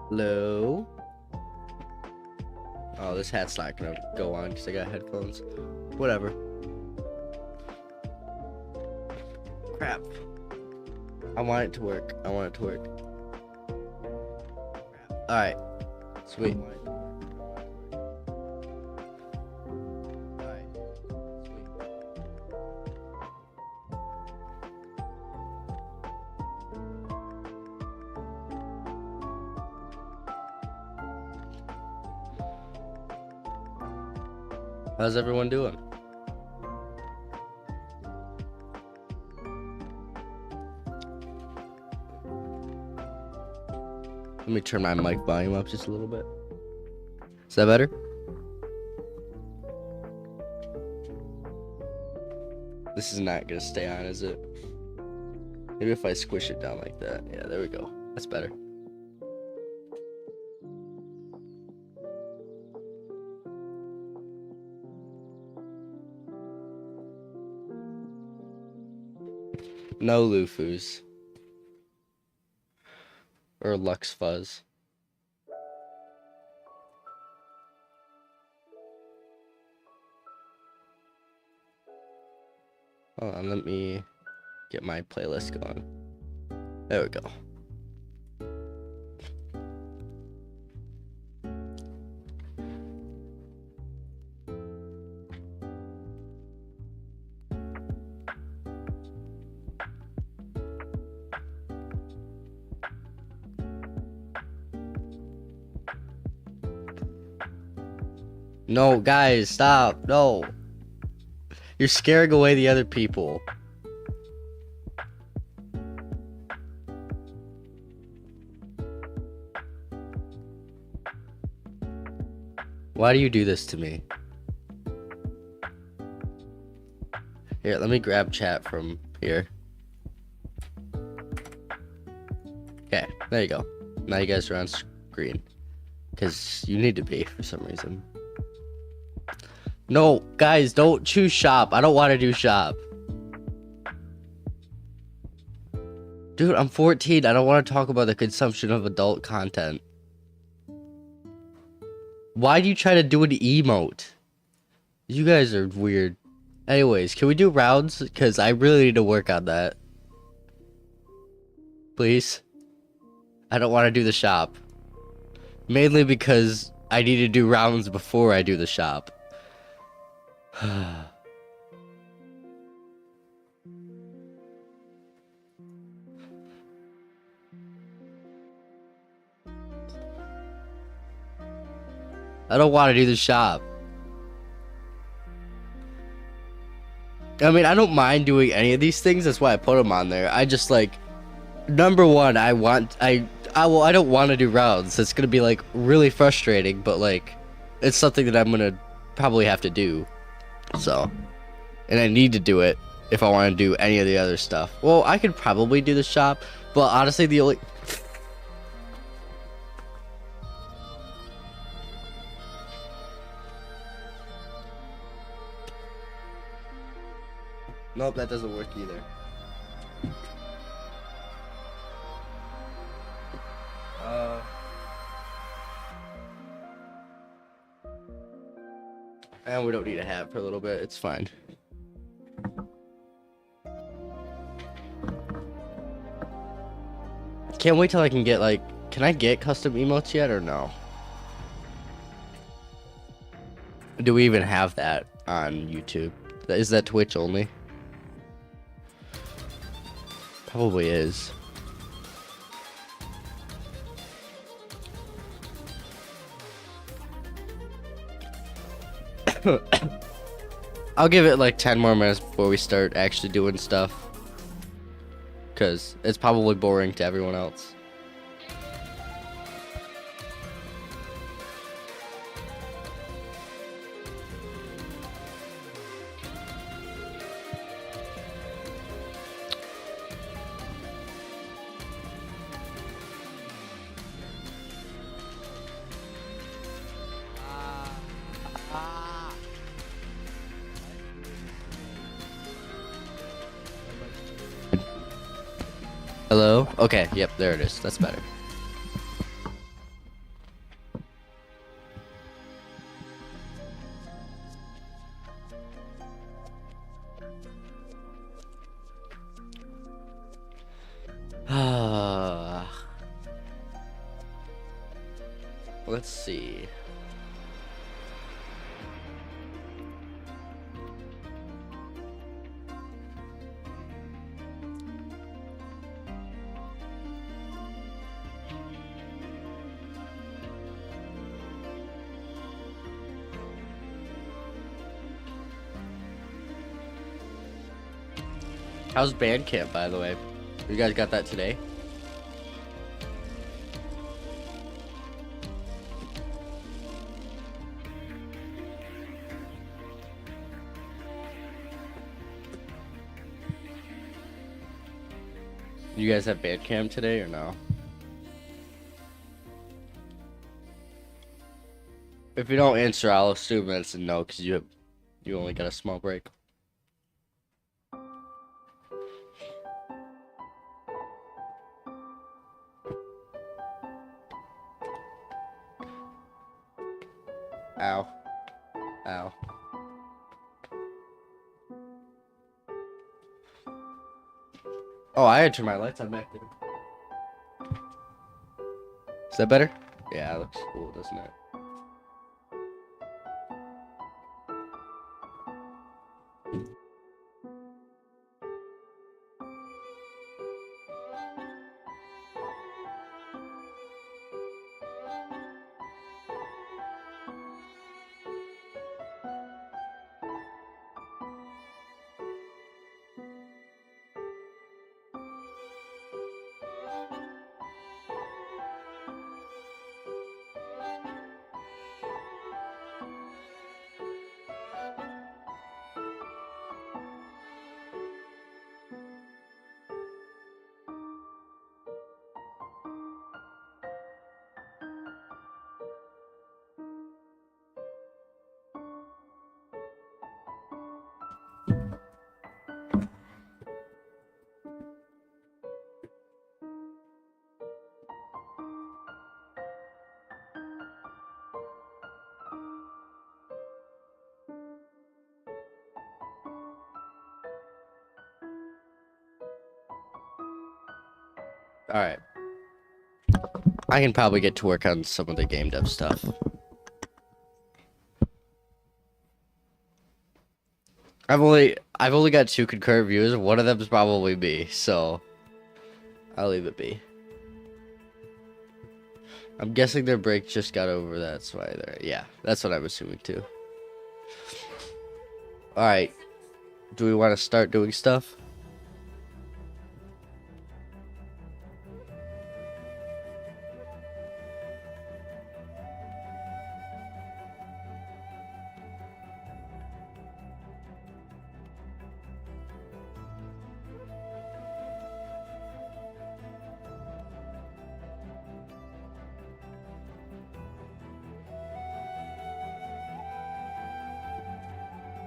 Hello? Oh, this hat's not gonna go on because I got headphones. Whatever. Crap. I want it to work. I want it to work. Alright. Sweet. How's everyone doing? Let me turn my mic volume up just a little bit. Is that better? This is not gonna stay on, is it? Maybe if I squish it down like that. Yeah, there we go. That's better. No Lufus. Or Lux Fuzz. Hold on, let me get my playlist going. There we go. No, guys, stop. No. You're scaring away the other people. Why do you do this to me? Here, let me grab chat from here. Okay, there you go. Now you guys are on screen. Because you need to be for some reason. No, guys, don't choose shop. I don't want to do shop. Dude, I'm 14. I don't want to talk about the consumption of adult content. Why do you try to do an emote? You guys are weird. Anyways, can we do rounds? Because I really need to work on that. Please? I don't want to do the shop. Mainly because I need to do rounds before I do the shop. I don't want to do the shop. I mean, I don't mind doing any of these things. That's why I put them on there. I just like, number one, I don't want to do rounds. It's gonna be like really frustrating, but like, it's something that I'm gonna probably have to do. So, and I need to do it if I want to do any of the other stuff. Well, I could probably do the shop, but honestly, the only... Nope, that doesn't work either. And we don't need a hat for a little bit. It's fine. Can't wait till I can get like... Can I get custom emotes yet or no? Do we even have that on YouTube? Is that Twitch only? Probably is. I'll give it like 10 more minutes before we start actually doing stuff. Because it's probably boring to everyone else. Hello? Okay, yep, there it is. That's better. let's see. How's band camp, by the way? You guys got that today? You guys have band camp today or no? If you don't answer, I'll assume that's a no because you only got a small break. Ow. Ow. Oh, I had to turn my lights on back there. Is that better? Yeah, it looks cool, doesn't it? Alright. I can probably get to work on some of the game dev stuff. I've only got 2 concurrent views. One of them's probably me, so I'll leave it be. I'm guessing their break just got over. That's why they're that's what I'm assuming too. Alright. Do we want to start doing stuff?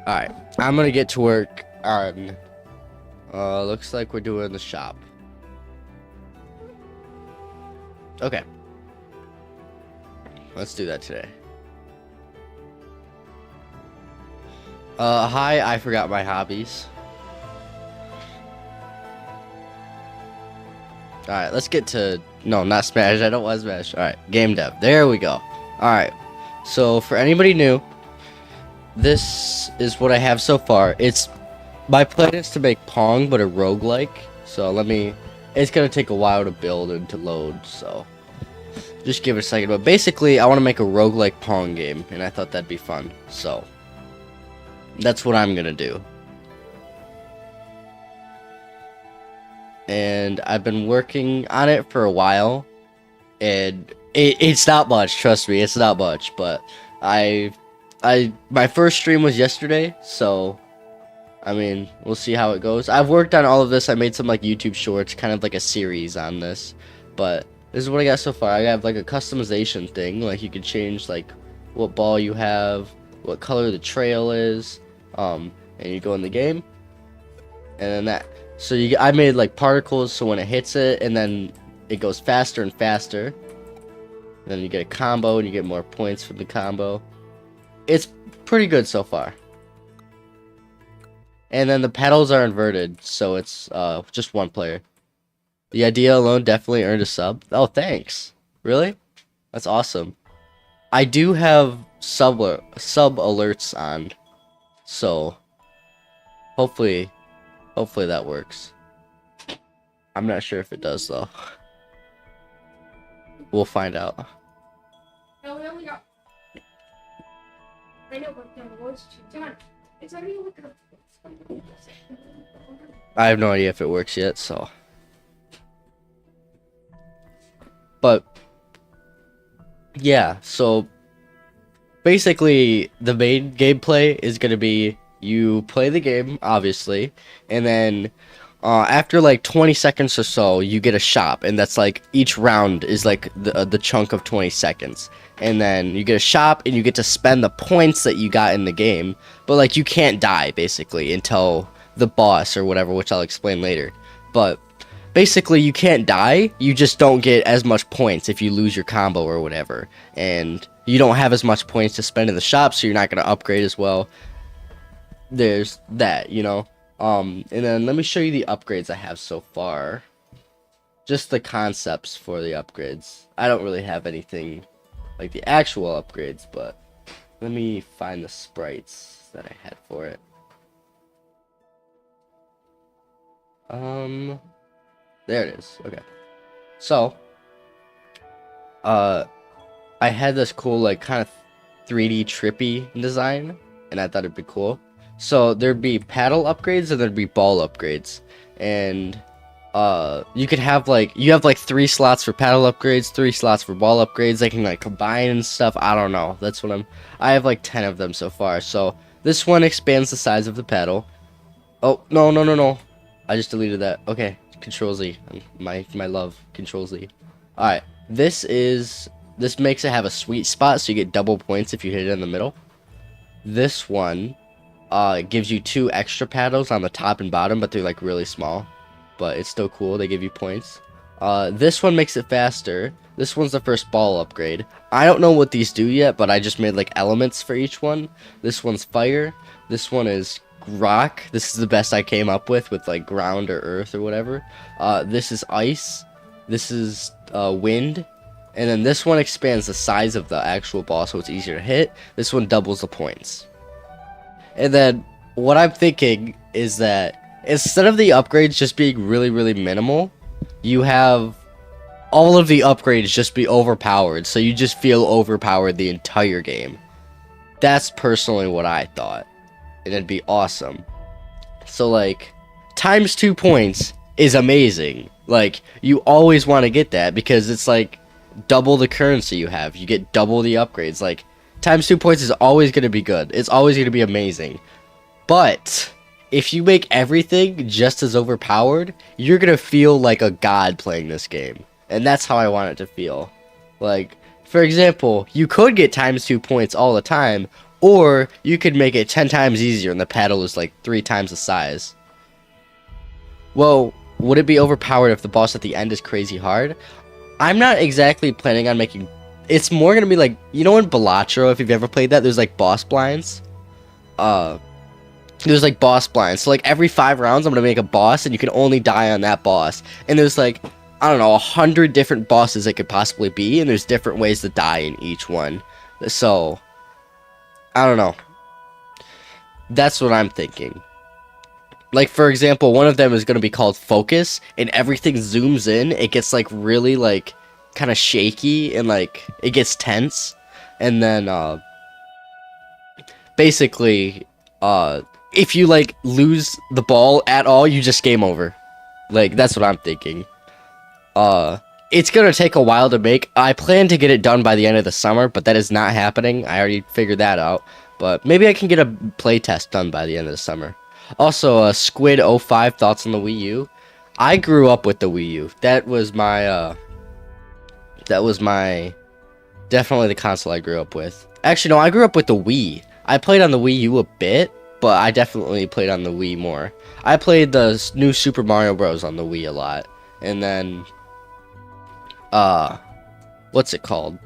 Alright, I'm gonna get to work on, looks like we're doing the shop. Okay. Let's do that today. Hi, I forgot my hobbies. Alright, let's get to, no, not Smash, I don't want Smash. Alright, game dev, there we go. Alright, so for anybody new, this is what I have so far. My plan is to make Pong, but a roguelike. So it's gonna take a while to build and to load, so just give it a second. But basically, I want to make a roguelike Pong game, and I thought that'd be fun. So that's what I'm gonna do. And I've been working on it for a while, and it's not much, trust me, it's not much, but my first stream was yesterday, so I mean, we'll see how it goes. I've worked on all of this. I made some like YouTube shorts, kind of like a series on this, but this is what I got so far. I have like a customization thing, like you can change like what ball you have, what color the trail is, and you go in the game, and then I made like particles, so when it hits it, and then it goes faster and faster, and then you get a combo, and you get more points from the combo. It's pretty good so far. And then the pedals are inverted, so it's just one player. The idea alone definitely earned a sub. Oh, thanks. Really? That's awesome. I do have sub alerts on, so hopefully that works. I'm not sure if it does though. We'll find out. No, we only got. I know, but there was two. John, it's already look at I have no idea if it works yet, so. But yeah, so basically the main gameplay is going to be you play the game, obviously, and then after like 20 seconds or so, you get a shop, and that's like each round is like the chunk of 20 seconds. And then you get a shop, and you get to spend the points that you got in the game, but like you can't die basically until the boss or whatever, which I'll explain later. But basically you can't die, you just don't get as much points if you lose your combo or whatever, and you don't have as much points to spend in the shop, so you're not going to upgrade as well. There's that, you know. And then let me show you the upgrades I have so far. Just the concepts for the upgrades. I don't really have anything like the actual upgrades, but let me find the sprites that I had for it. There it is. Okay. So, I had this cool, like, kind of 3D trippy design, and I thought it'd be cool. So, there'd be paddle upgrades, and there'd be ball upgrades. And, you could have, like, you have, like, 3 slots for paddle upgrades, 3 slots for ball upgrades. They can, like, combine and stuff. I don't know. That's what I have, like, 10 of them so far. So, this one expands the size of the paddle. Oh, no. I just deleted that. Okay. Control Z. My love. Control Z. Alright. This makes it have a sweet spot, so you get double points if you hit it in the middle. This one gives you 2 extra paddles on the top and bottom, but they're like really small. But it's still cool. They give you points. This one makes it faster. This one's the first ball upgrade. I don't know what these do yet, but I just made like elements for each one. This one's fire. This one is rock. This is the best I came up with like ground or earth or whatever. This is ice. This is wind. And then this one expands the size of the actual ball so it's easier to hit. This one doubles the points. And then what I'm thinking is that instead of the upgrades just being really, really minimal, you have all of the upgrades just be overpowered. So you just feel overpowered the entire game. That's personally what I thought. And it'd be awesome. So like, times 2 points is amazing. Like, you always want to get that because it's like double the currency you have. You get double the upgrades. Like, times 2 points is always going to be good. It's always going to be amazing. But if you make everything just as overpowered, you're going to feel like a god playing this game. And that's how I want it to feel. Like, for example, you could get times 2 points all the time, or you could make it 10 times easier and the paddle is like 3 times the size. Well, would it be overpowered if the boss at the end is crazy hard? I'm not exactly planning on making... It's more going to be like... You know in Balatro, if you've ever played that, there's like boss blinds? There's like boss blinds. So like every 5 rounds, I'm going to make a boss and you can only die on that boss. And there's like, I don't know, 100 different bosses it could possibly be. And there's different ways to die in each one. So... I don't know. That's what I'm thinking. Like, for example, one of them is going to be called Focus, and everything zooms in. It gets, like, really, like, kind of shaky, and, like, it gets tense. And then, basically, if you, like, lose the ball at all, you just game over. Like, that's what I'm thinking. It's gonna take a while to make. I plan to get it done by the end of the summer, but that is not happening. I already figured that out. But maybe I can get a playtest done by the end of the summer. Also, Squid 05 thoughts on the Wii U. I grew up with the Wii U. That was my definitely the console I grew up with. Actually, no, I grew up with the Wii. I played on the Wii U a bit, but I definitely played on the Wii more. I played the new Super Mario Bros. On the Wii a lot. And then... what's it called?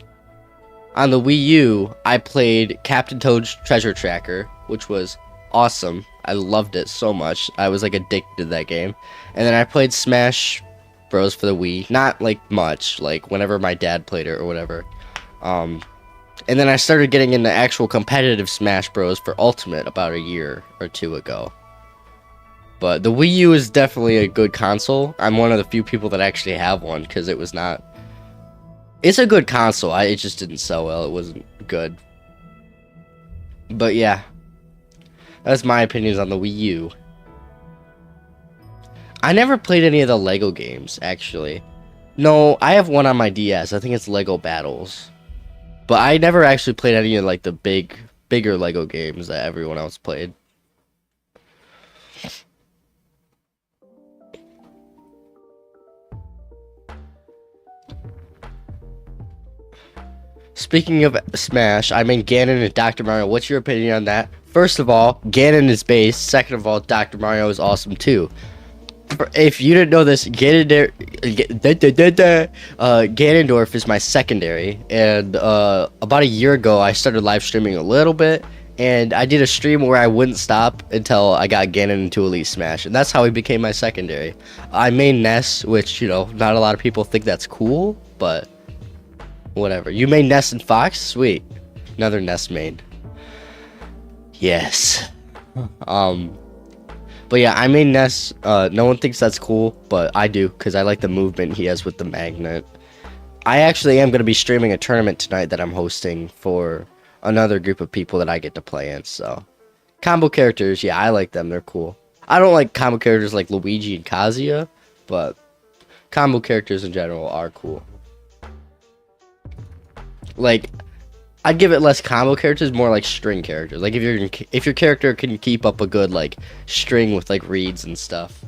On the Wii U, I played Captain Toad's Treasure Tracker, which was awesome. I loved it so much. I was like addicted to that game. And then I played Smash Bros for the Wii. Not like much, like whenever my dad played it or whatever. And then I started getting into actual competitive Smash Bros. For Ultimate about a year or two ago. But the Wii U is definitely a good console. I'm one of the few people that actually have one because it was not... It's a good console. It just didn't sell well. It wasn't good. But yeah. That's my opinions on the Wii U. I never played any of the Lego games, actually. No, I have one on my DS. I think it's Lego Battles. But I never actually played any of like the bigger Lego games that everyone else played. Speaking of Smash, I mean Ganon and Dr. Mario. What's your opinion on that? First of all, Ganon is base. Second of all, Dr. Mario is awesome too. If you didn't know this, Ganondorf is my secondary, and about a year ago I started live streaming a little bit, and I did a stream where I wouldn't stop until I got Ganon into Elite Smash, and that's how he became my secondary. I main Ness, which, you know, not a lot of people think that's cool, but whatever. You main Ness and Fox? Sweet. Another Ness main. Yes. But yeah, I main Ness. No one thinks that's cool, but I do, because I like the movement he has with the magnet. I actually am going to be streaming a tournament tonight that I'm hosting for another group of people that I get to play in, so. Combo characters, yeah, I like them. They're cool. I don't like combo characters like Luigi and Kazuya, but combo characters in general are cool. Like, I'd give it less combo characters, more like string characters. Like if your character can keep up a good like string with like reads and stuff,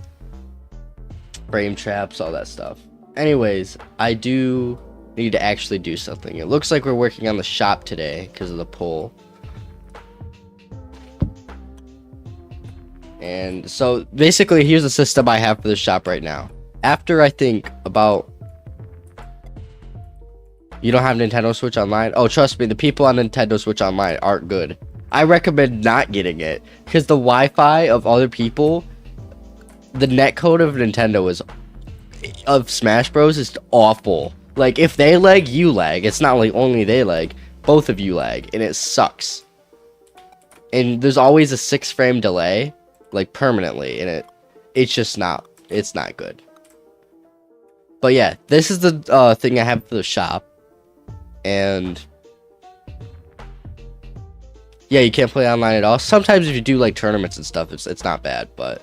frame traps, all that stuff. Anyways, I do need to actually do something. It looks like we're working on the shop today because of the poll. And so basically, here's the system I have for the shop right now. After I think about... You don't have Nintendo Switch Online? Oh, trust me, the people on Nintendo Switch Online aren't good. I recommend not getting it, because the Wi-Fi of other people, the netcode of Nintendo of Smash Bros is awful. Like, if they lag, you lag. It's not like only they lag, both of you lag, and it sucks. And there's always a 6-frame delay, like permanently, and it's just not, it's not good. But yeah, this is the thing I have for the shop. And yeah, you can't play online at all. Sometimes if you do like tournaments and stuff, it's not bad, but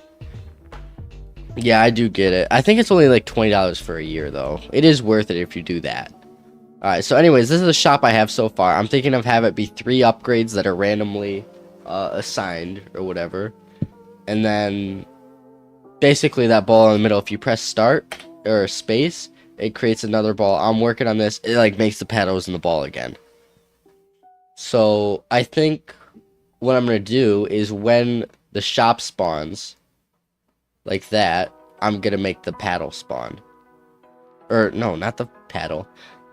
yeah, I do get it. I think it's only like $20 for a year though. It is worth it if you do that. Alright, so anyways, this is the shop I have so far. I'm thinking of having it be 3 upgrades that are randomly assigned or whatever. And then basically that ball in the middle, if you press start or space, it creates another ball. I'm working on this. It like makes the paddles in the ball again. So I think what I'm gonna do is when the shop spawns like that, I'm gonna make the paddle spawn. Or no, not the paddle.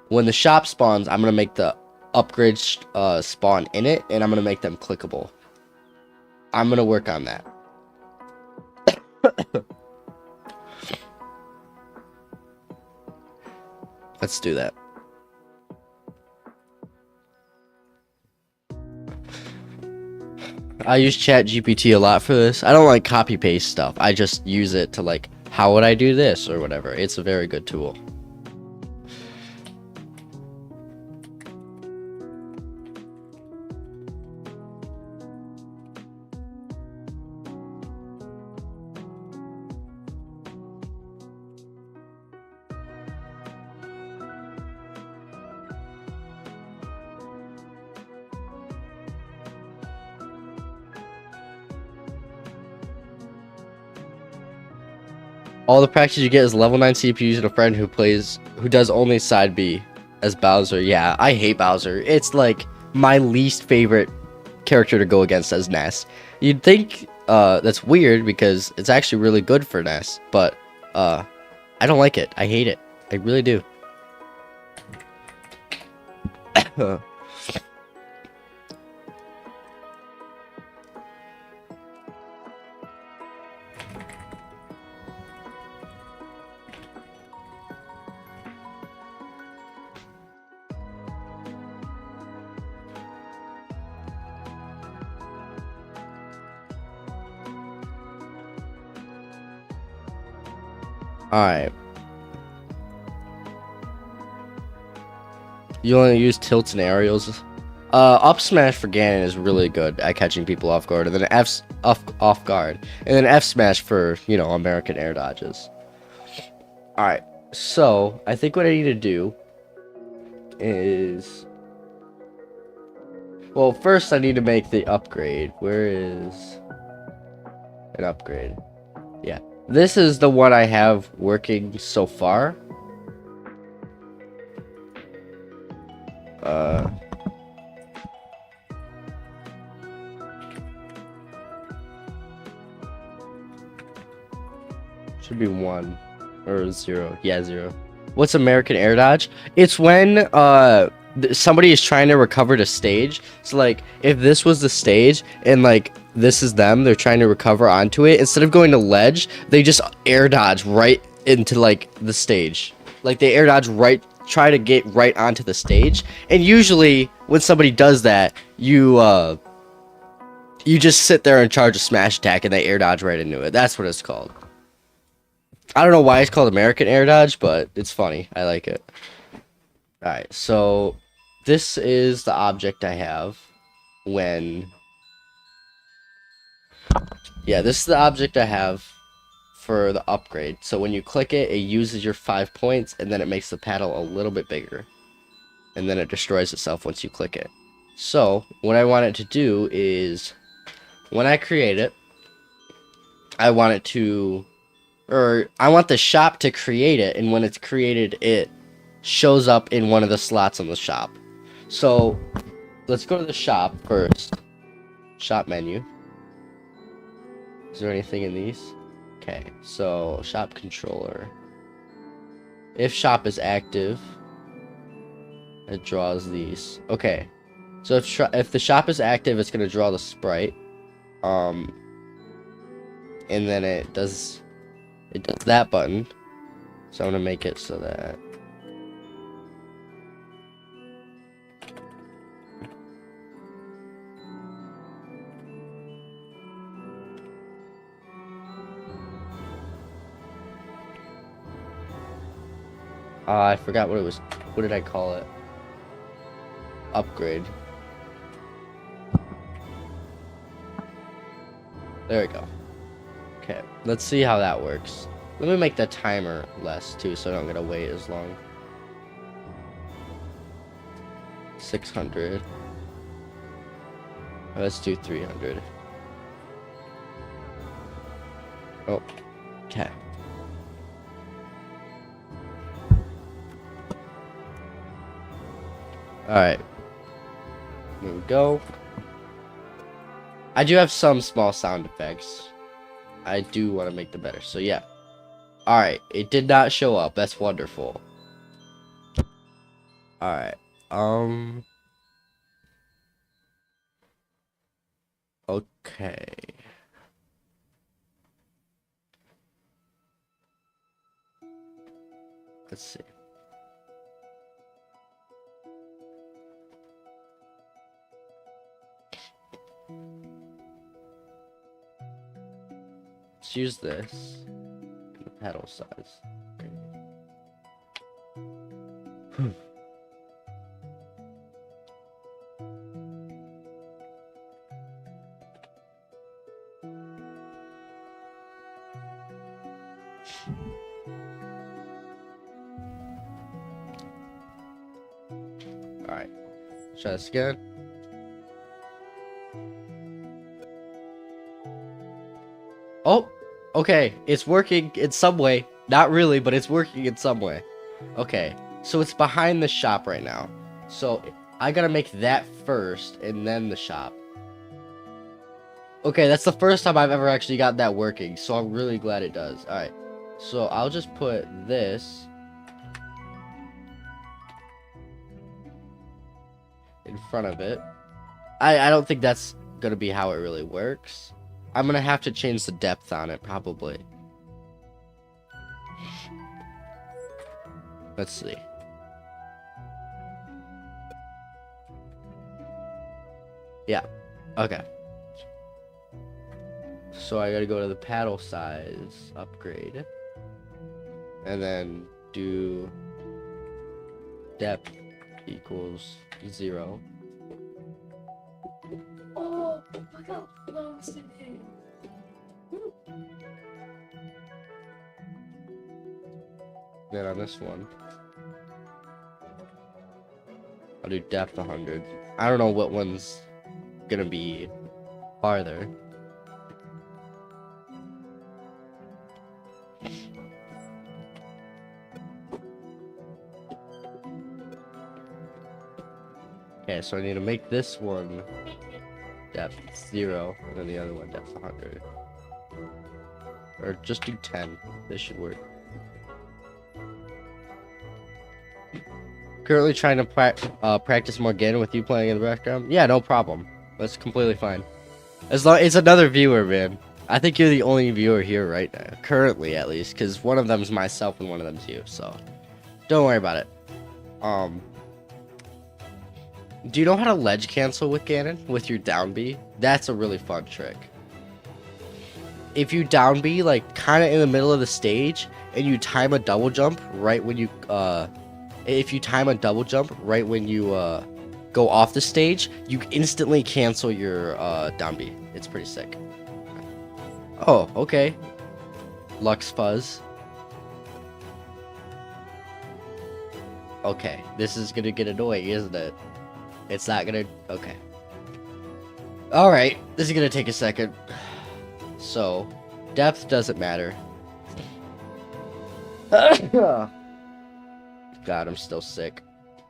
When the shop spawns, I'm gonna make the upgrades spawn in it, and I'm gonna make them clickable. I'm gonna work on that. Let's do that. I use ChatGPT a lot for this. I don't like copy paste stuff. I just use it to like, how would I do this or whatever. It's a very good tool. All the practice you get is level 9 CPUs and a friend who does only side B as Bowser. Yeah, I hate Bowser. It's like my least favorite character to go against as Ness. You'd think that's weird because it's actually really good for Ness, but I don't like it. I hate it. I really do. Alright. You only use tilts and aerials. Up smash for Ganon is really good at catching people off guard, and then F's off guard, and then F smash for, you know, American air dodges. Alright, so I think what I need to do is, well, first I need to make the upgrade. Where is an upgrade? Yeah, this is the one I have working so far. Should be 1 or 0. Yeah, 0. What's American air dodge? It's when somebody is trying to recover the stage. So like if this was the stage and like this is them, they're trying to recover onto it, instead of going to ledge, they just air dodge right into like the stage. Like they air dodge right, try to get right onto the stage. And usually when somebody does that, you just sit there and charge a smash attack and they air dodge right into it. That's what it's called. I don't know why it's called American air dodge, but it's funny. I like it. Alright, so this is the object I have when... Yeah, this is the object I have for the upgrade. So when you click it, it uses your 5 points, and then it makes the paddle a little bit bigger. And then it destroys itself once you click it. So, what I want it to do is, when I create it, I want it to... Or I want the shop to create it, and when it's created, it shows up in one of the slots on the shop. So let's go to the shop first. Shop menu. Is there anything in these? Okay, so shop controller. If shop is active, it draws these. Okay, so if the shop is active, it's gonna draw the sprite. And then it does that button. So I'm gonna make it so that I forgot what it was. What did I call it? Upgrade. There we go. Okay, let's see how that works. Let me make the timer less too, so I don't gotta wait as long. 600. Let's do 300. Oh, okay. Alright. There we go. I do have some small sound effects. I do want to make them better, so yeah. Alright, it did not show up. That's wonderful. Alright, okay. Let's see. Let's use this. The pedal size. Alright. Try this again. Oh, okay. It's working in some way. Not really, but it's working in some way. Okay. So it's behind the shop right now. So I gotta make that first and then the shop. Okay, that's the first time I've ever actually got that working. So I'm really glad it does. Alright. So I'll just put this in front of it. I don't think that's gonna be how it really works. I'm gonna have to change the depth on it, probably. Let's see. Yeah. Okay. So I gotta go to the paddle size upgrade. and then do depth equals 0. Oh, look how close it is. Then on this one, I'll do depth 100. I don't know what one's gonna be farther. Okay, so I need to make this one depth 0, and then the other one depth 100. Or just do 10. This should work. Currently trying to practice Morgana with you playing in the background. Yeah, no problem. That's completely fine. As long it's another viewer, man. I think you're the only viewer here right now, currently at least, because one of them's myself and one of them's you. So don't worry about it. Do you know how to ledge cancel with Ganon with your down B? That's a really fun trick. If you down B like kind of in the middle of the stage and you time a double jump right when you if you time a double jump right when you go off the stage, you instantly cancel your down B. It's pretty sick. Oh, okay. Lux Fuzz. Okay, this is gonna get annoying, isn't it? It's not gonna... Okay. Alright, this is gonna take a second. So, depth doesn't matter. God, I'm still sick.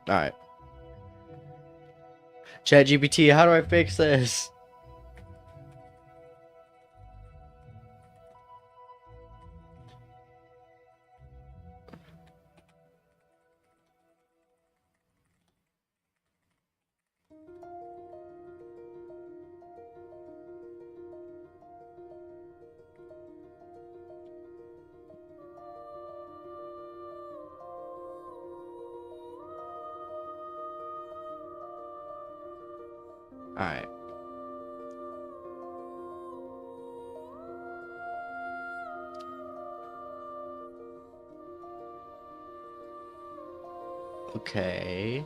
Alright. ChatGPT, how do I fix this? Alright. Okay.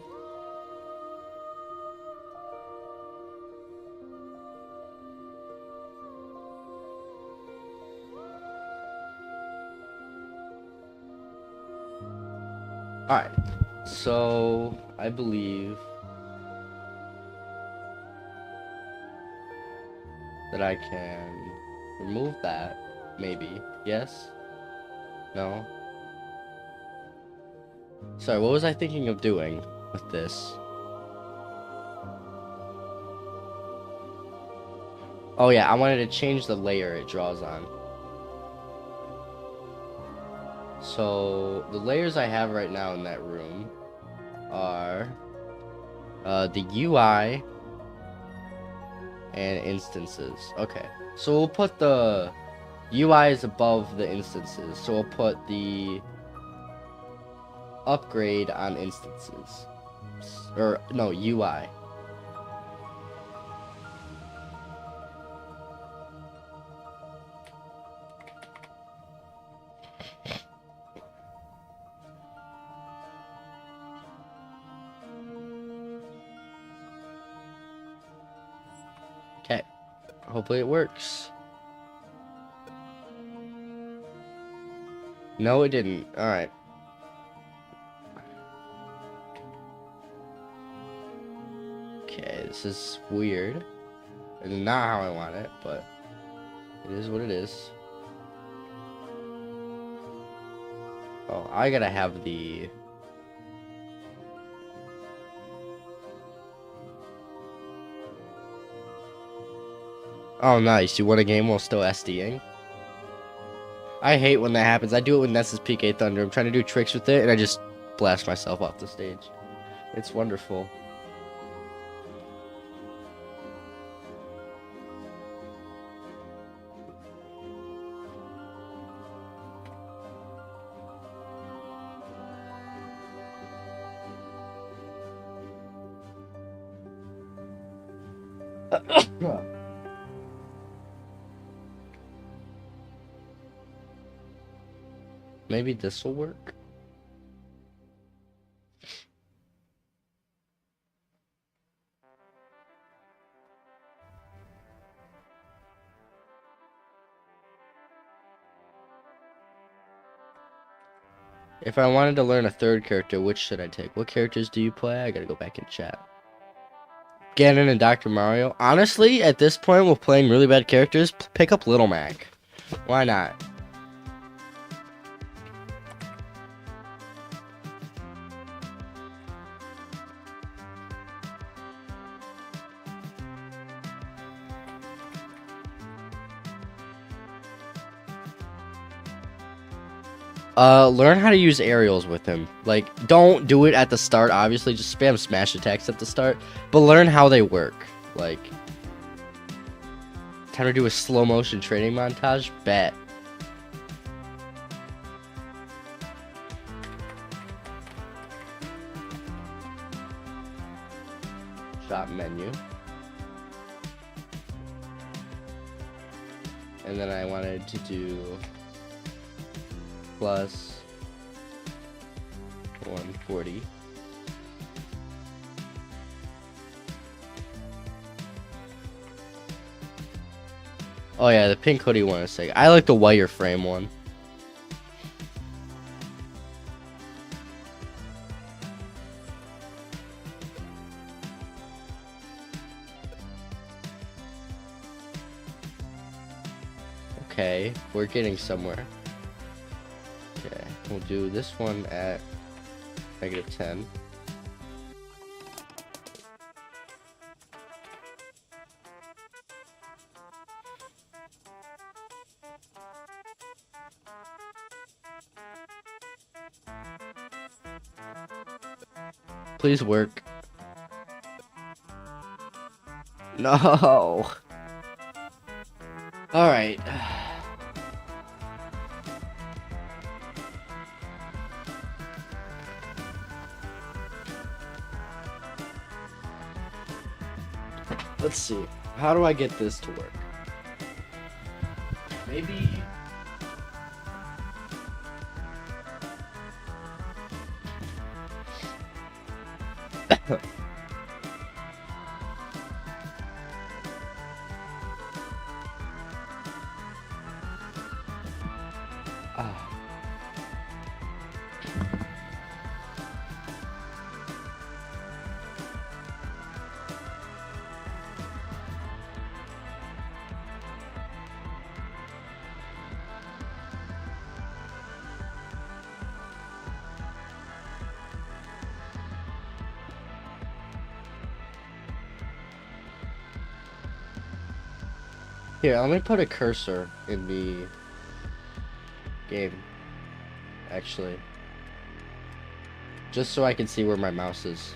Alright. So, I believe that I can remove that. Maybe. Yes? No? Sorry, what was I thinking of doing with this? Oh yeah, I wanted to change the layer it draws on. So, the layers I have right now in that room are the UI and instances. Okay, so we'll put the UI is above the instances, so we'll put the upgrade on instances. Or, no, UI. Okay, hopefully it works. No, it didn't. Alright. Okay, this is weird. It's not how I want it, but it is what it is. Oh, I gotta have the... Oh, nice. You won a game while still SDing? I hate when that happens. I do it with Ness's PK Thunder. I'm trying to do tricks with it, and I just blast myself off the stage. It's wonderful. Uh, 'Cause Maybe this will work. If I wanted to learn a third character, which should I take? What characters do you play? I gotta go back and chat. Ganon and Dr. Mario. Honestly, at this point, with playing really bad characters, pick up Little Mac. Why not? Learn how to use aerials with him. Like, don't do it at the start, obviously. Just spam smash attacks at the start. But learn how they work. Like, time to do a slow motion training montage? Bet. Shop menu. And then I wanted to do plus 140. Oh yeah, the pink hoodie one is sick. I like the wireframe one. Okay, we're getting somewhere. Okay, we'll do this one at -10. Please work. No. All right. Let's see. How do I get this to work? Maybe. Ah. Here, let me put a cursor in the game, actually. Just so I can see where my mouse is.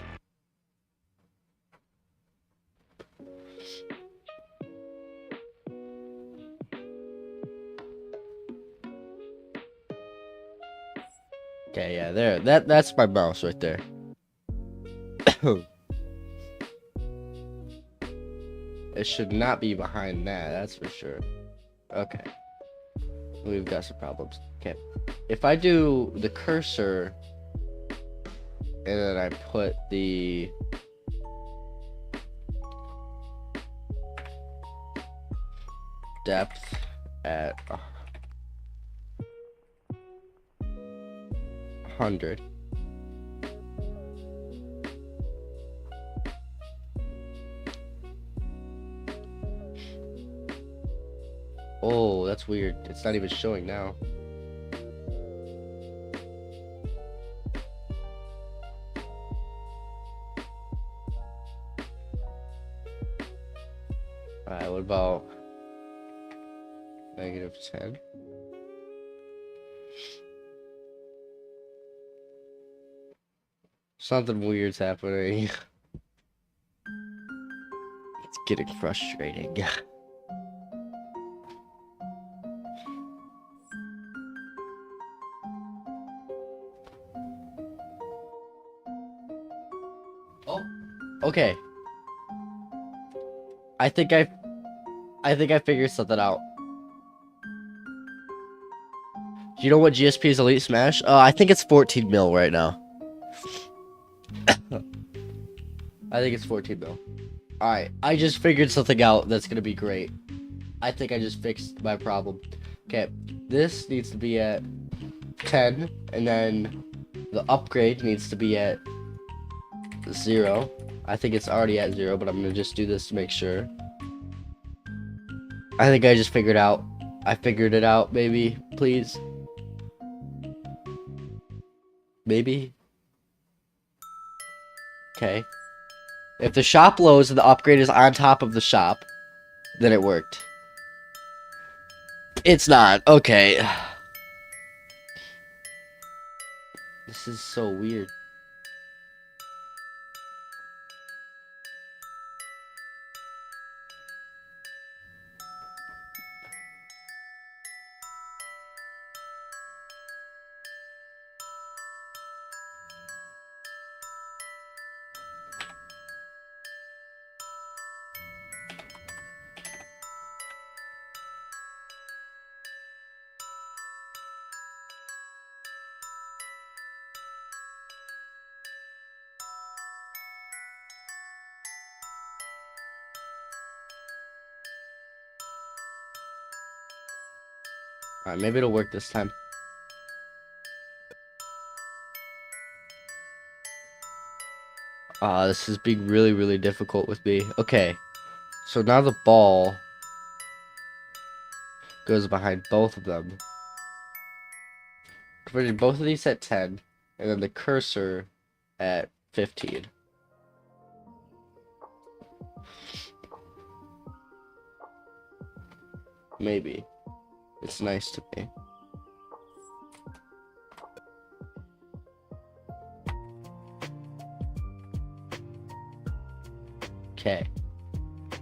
Okay, yeah, there. That's my mouse right there. It should not be behind that, that's for sure. Okay. We've got some problems. Okay. If I do the cursor and then I put the depth at 100. Oh, that's weird. It's not even showing now. Alright, what about -10? Something weird's happening. It's getting frustrating. Oh, okay. I think I figured something out. Do you know what GSP is Elite Smash? I think it's 14 mil right now. I think it's 14 mil. Alright, I just figured something out that's gonna be great. I think I just fixed my problem. Okay, this needs to be at 10, and then the upgrade needs to be at 0. I think it's already at 0, but I'm gonna just do this to make sure. I think I just figured out. I figured it out, maybe, please. Maybe. Okay. If the shop lows and the upgrade is on top of the shop, then it worked. It's not. Okay. This is so weird. Alright, maybe it'll work this time. This is being really, really difficult with me. Okay. So now the ball goes behind both of them. Converting both of these at 10, and then the cursor at 15. Maybe. It's nice to me. Okay.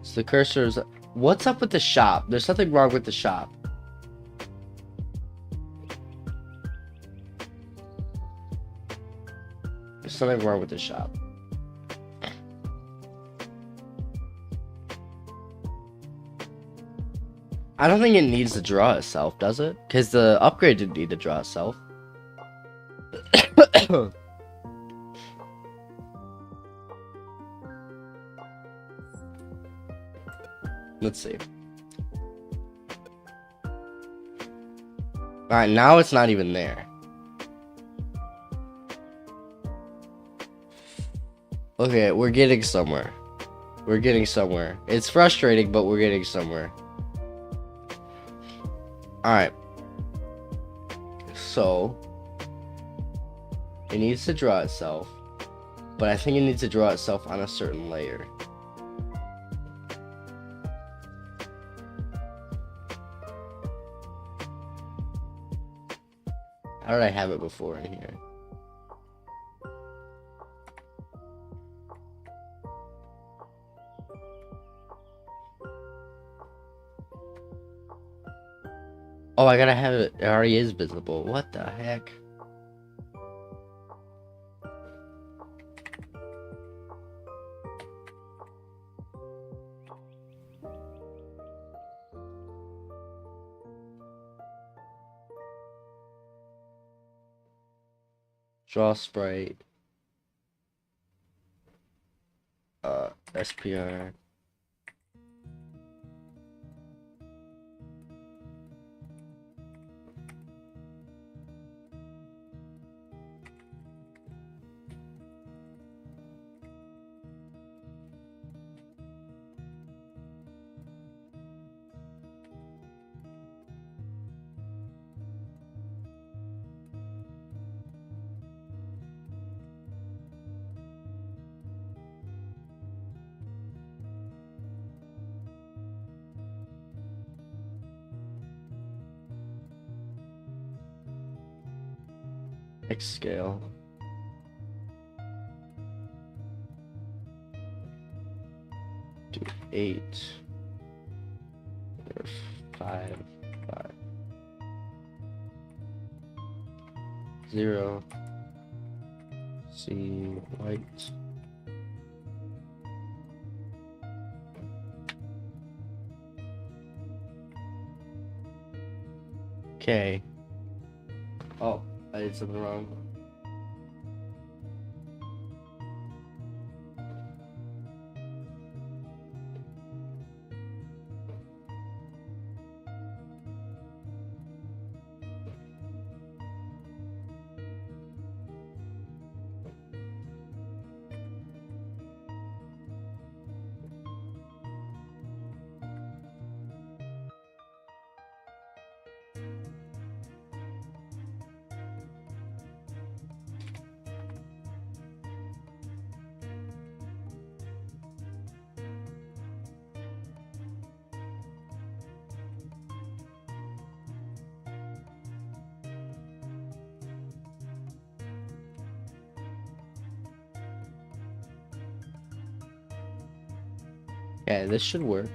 So the cursor's... What's up with the shop? There's something wrong with the shop. There's something wrong with the shop. I don't think it needs to draw itself, does it? Because the upgrade didn't need to draw itself. Let's see. Alright, now it's not even there. Okay, we're getting somewhere. We're getting somewhere. It's frustrating, but we're getting somewhere. Alright. So, it needs to draw itself. But I think it needs to draw itself on a certain layer. How did I have it before in here? Oh, I gotta have it. It already is visible. What the heck? Draw sprite. SPR. X scale. Do 8 or 5, 5. 0. C white. Okay. Oh, I did something wrong. Okay, this should work.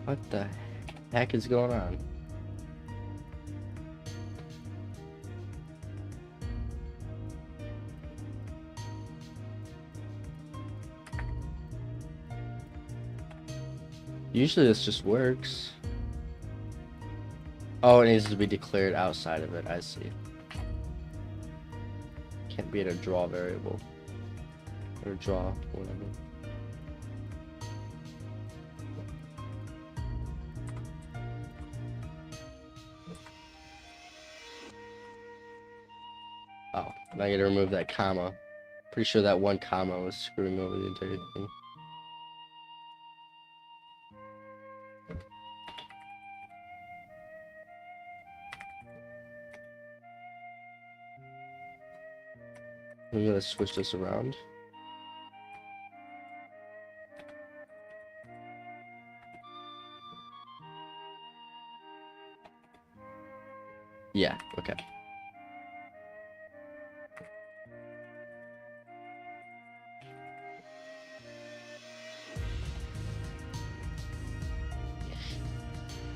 What the heck is going on? Usually this just works. Oh, it needs to be declared outside of it. I see. Can't be in a draw variable. Or draw, whatever. Oh, now I gotta remove that comma. Pretty sure that one comma was screwing over the entire thing. I'm gonna switch this around. Yeah, okay.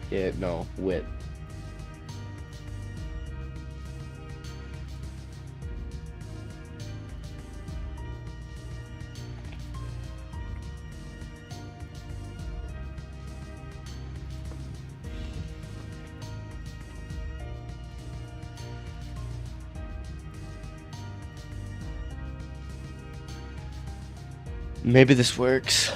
Yeah, no, width. Maybe this works.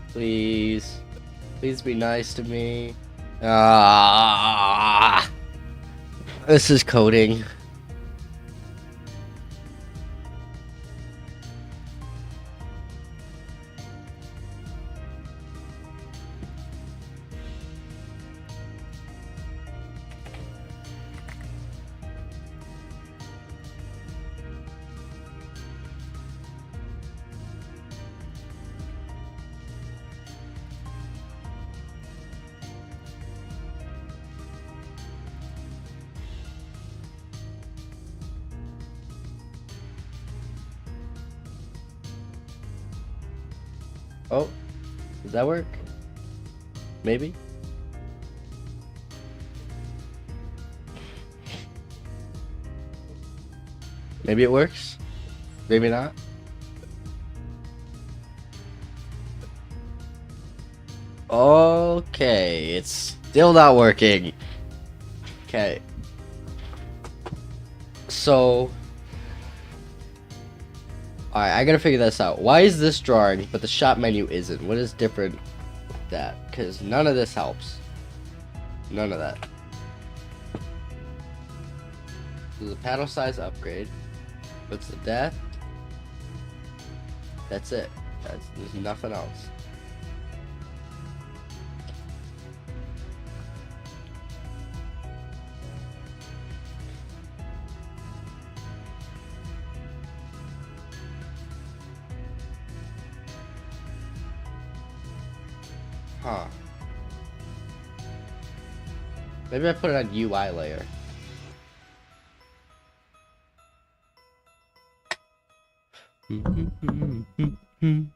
Please. Please be nice to me. Ah, this is coding. Oh, does that work? Maybe? Maybe it works? Maybe not? Okay, it's still not working. Okay. So... Alright, I gotta figure this out. Why is this drawing, but the shop menu isn't? What is different with that? Because none of this helps. None of that. So the paddle size upgrade. What's the depth? That's it. There's nothing else. Huh. Maybe I put it on UI layer. Okay,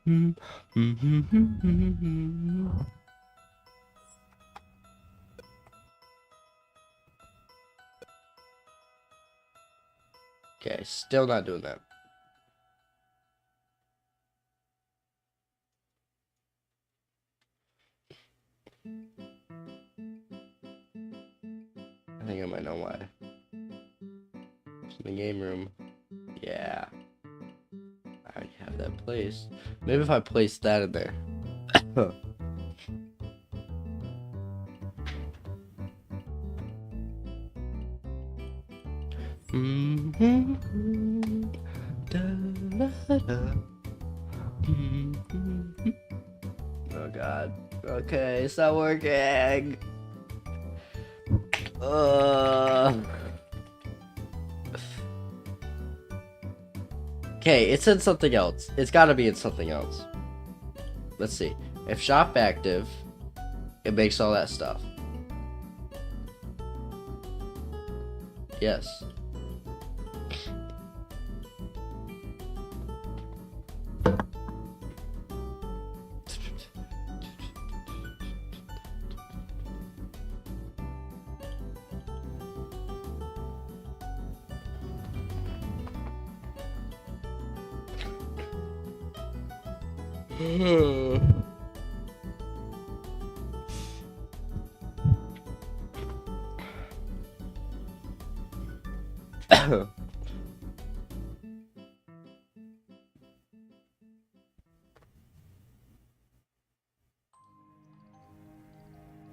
still not doing that. I think I might know why. It's in the game room. Yeah. I already have that placed. Maybe if I place that in there. Oh god. Okay, it's not working. Okay, it's in something else. It's gotta be in something else. Let's see. If shop active, it makes all that stuff. Yes.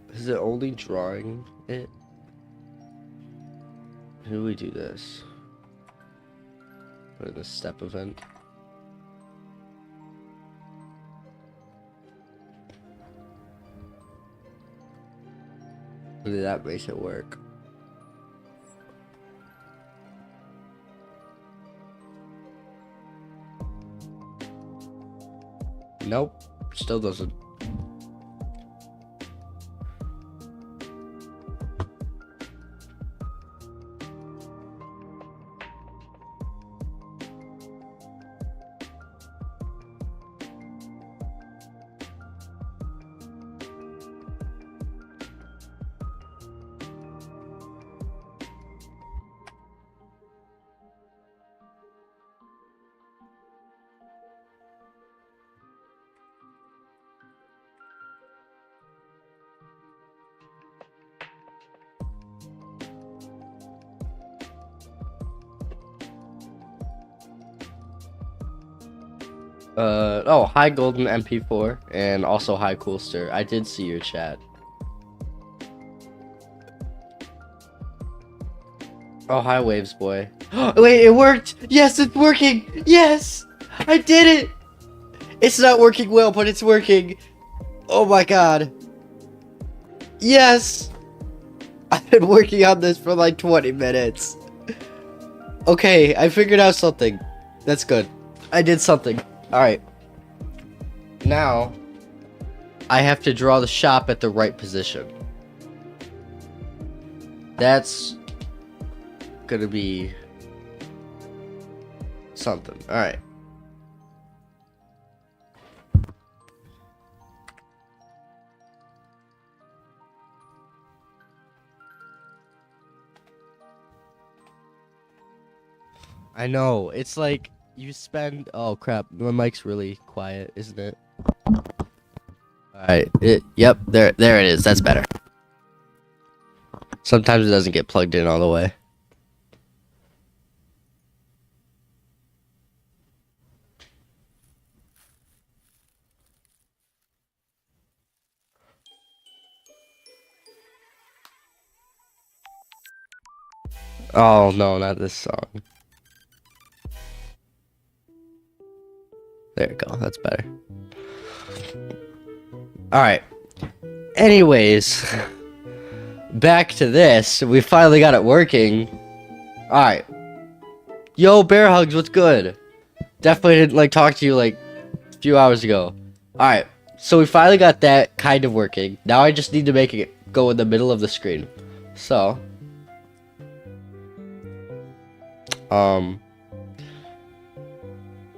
Is it only drawing it? Who do we do this? Put in the step event. Maybe that makes it work. Nope, still doesn't. Oh, hi Golden MP4, and also hi Coolster. I did see your chat. Oh, hi Waves Boy. Wait, it worked! Yes, it's working! Yes! I did it! It's not working well, but it's working! Oh my god. Yes! I've been working on this for like 20 minutes. Okay, I figured out something. That's good. I did something. Alright. Now, I have to draw the shop at the right position. That's gonna be something. Alright. I know. It's like you spend. Oh crap! My mic's really quiet, isn't it? All right. Yep. There it is. That's better. Sometimes it doesn't get plugged in all the way. Oh no, not this song. There you go. That's better. All right. Anyways, back to this. We finally got it working. All right. Yo, Bear Hugs, what's good? Definitely didn't like talk to you like a few hours ago. All right. So we finally got that kind of working. Now I just need to make it go in the middle of the screen. So,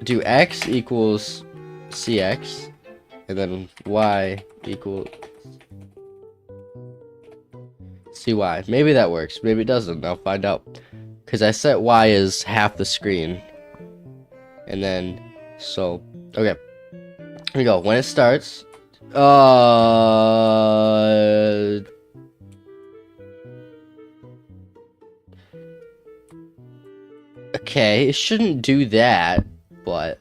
do x equals cx, and then y equals cy. Maybe that works. Maybe it doesn't. I'll find out. Because I set y as half the screen. And then, so, okay. Here we go. When it starts, okay, it shouldn't do that, but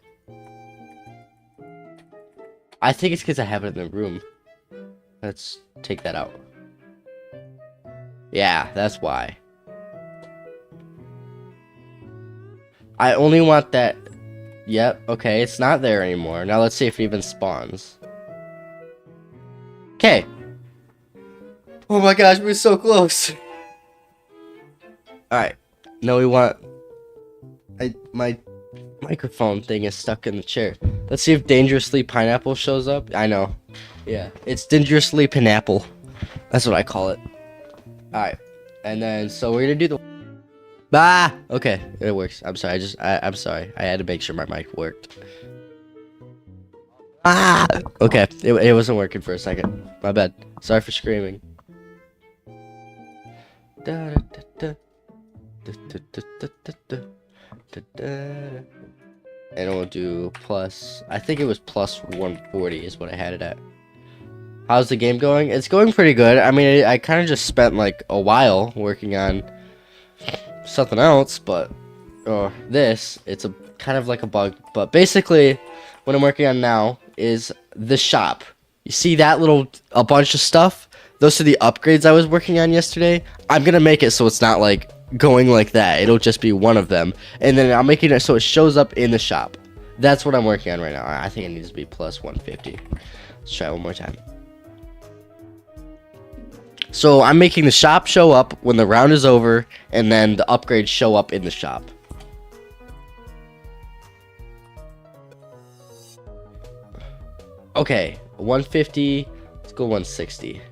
I think it's because I have it in the room. Let's take that out. Yeah, that's why. I only want that. Yep, okay, it's not there anymore. Now let's see if it even spawns. Okay. Oh my gosh, we're so close. Alright. No, we want... my microphone thing is stuck in the chair. Let's see if Dangerously Pineapple shows up. I know. Yeah, it's Dangerously Pineapple. That's what I call it. Alright. And then, so we're gonna do the... Ah! Okay, it works. I'm sorry, I'm sorry. I had to make sure my mic worked. Ah! Okay, it wasn't working for a second. My bad. Sorry for screaming. And we'll do plus... I think it was plus 140 is what I had it at. How's the game going? It's going pretty good. I mean, I kind of just spent like a while working on something else, but this, it's a kind of like a bug. But basically, what I'm working on now is the shop. You see that a bunch of stuff? Those are the upgrades I was working on yesterday. I'm gonna make it so it's not like going like that. It'll just be one of them, and then I'm making it so it shows up in the shop. That's what I'm working on right now. I think it needs to be plus 150. Let's try one more time. So I'm making the shop show up when the round is over, and then the upgrades show up in the shop. Okay, 150, let's go 160.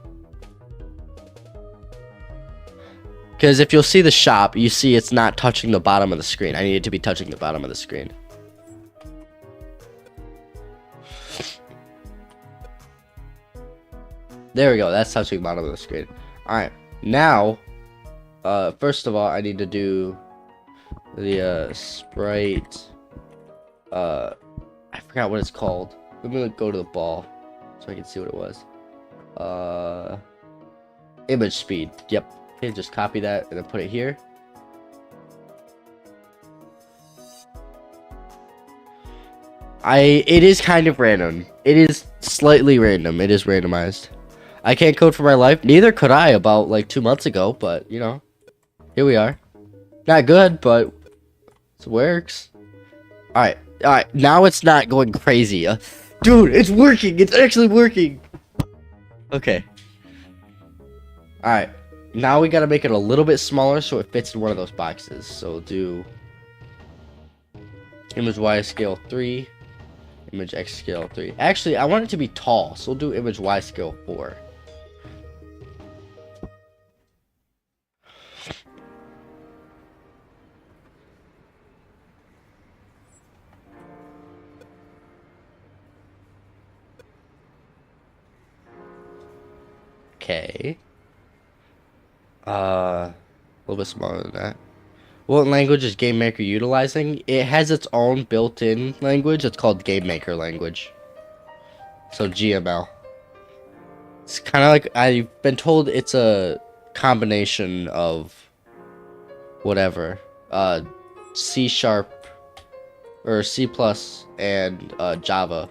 Because if you'll see the shop, you see it's not touching the bottom of the screen. I need it to be touching the bottom of the screen. There we go, that's touching the bottom of the screen. Alright, now, first of all, I need to do the sprite, I forgot what it's called. Let me go to the ball so I can see what it was. Image speed, yep. Okay, just copy that and then put it here. It is kind of random. It is slightly random. It is randomized. I can't code for my life. Neither could I about like 2 months ago, but you know, here we are. Not good, but it works. Alright, now it's not going crazy. Dude, it's working. It's actually working. Okay. Alright. Now we gotta make it a little bit smaller so it fits in one of those boxes. So we'll do image Y scale 3, image X scale 3. Actually, I want it to be tall, so we'll do image Y scale 4. Okay. A little bit smaller than that. What language is GameMaker utilizing? It has its own built-in language. It's called GameMaker language. So GML. It's kind of like, I've been told it's a combination of whatever. C# or C+ and Java.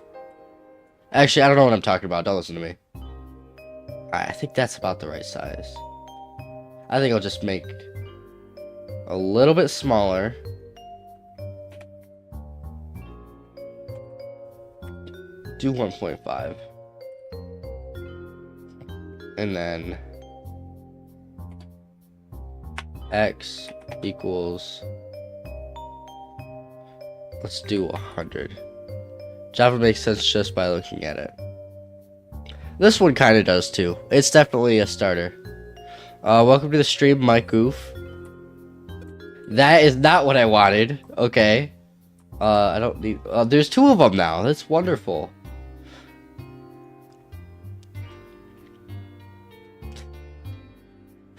Actually, I don't know what I'm talking about. Don't listen to me. Alright, I think that's about the right size. I think I'll just make a little bit smaller. Do 1.5. And then X equals, let's do 100. Java makes sense just by looking at it. This one kind of does too. It's definitely a starter. Welcome to the stream, Mike Goof. That is not what I wanted. Okay. I don't need. There's 2 of them now. That's wonderful.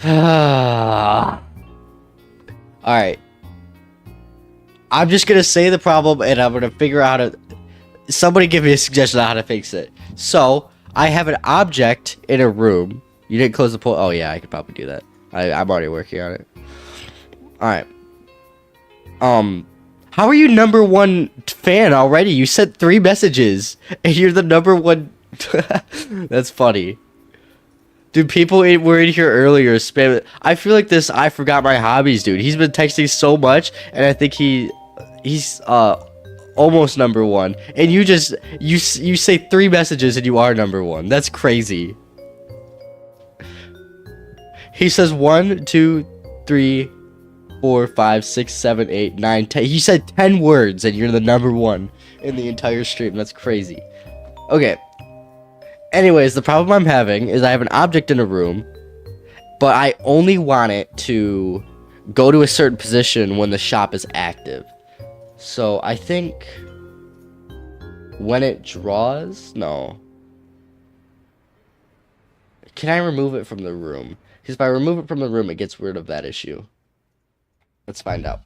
All right. I'm just gonna say the problem, and I'm gonna figure out how to. Somebody give me a suggestion on how to fix it. So I have an object in a room. You didn't close the poll. Oh yeah, I could probably do that. I'm already working on it. All right. How are you #1 fan already? You sent 3 messages, and you're the #1. That's funny. Dude, people were in here earlier spam. I feel like this I forgot my hobbies, dude. He's been texting so much, and I think he's almost #1. And you just you say 3 messages and you are #1. That's crazy. He says 1, 2, 3, 4, 5, 6, 7, 8, 9, 10. He said 10 words, and you're the #1 in the entire stream. That's crazy. Okay. Anyways, the problem I'm having is I have an object in a room, but I only want it to go to a certain position when the shop is active. So I think when it draws, no. Can I remove it from the room? Because if I remove it from the room, it gets rid of that issue. Let's find out.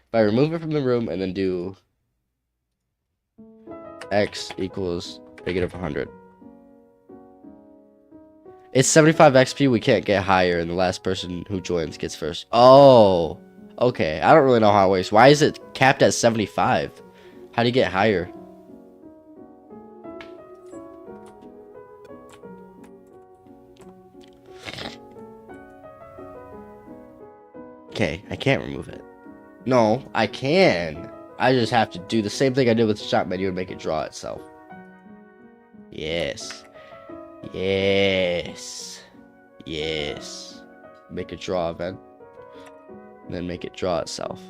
If I remove it from the room and then do x equals -100. It's 75 XP, we can't get higher, and the last person who joins gets first. Oh, okay. I don't really know how it works. Why is it capped at 75? How do you get higher? Okay, I can't remove it. No, I can. I just have to do the same thing I did with the shop menu and make it draw itself. Yes. Yes. Yes. Make a draw event. And then make it draw itself.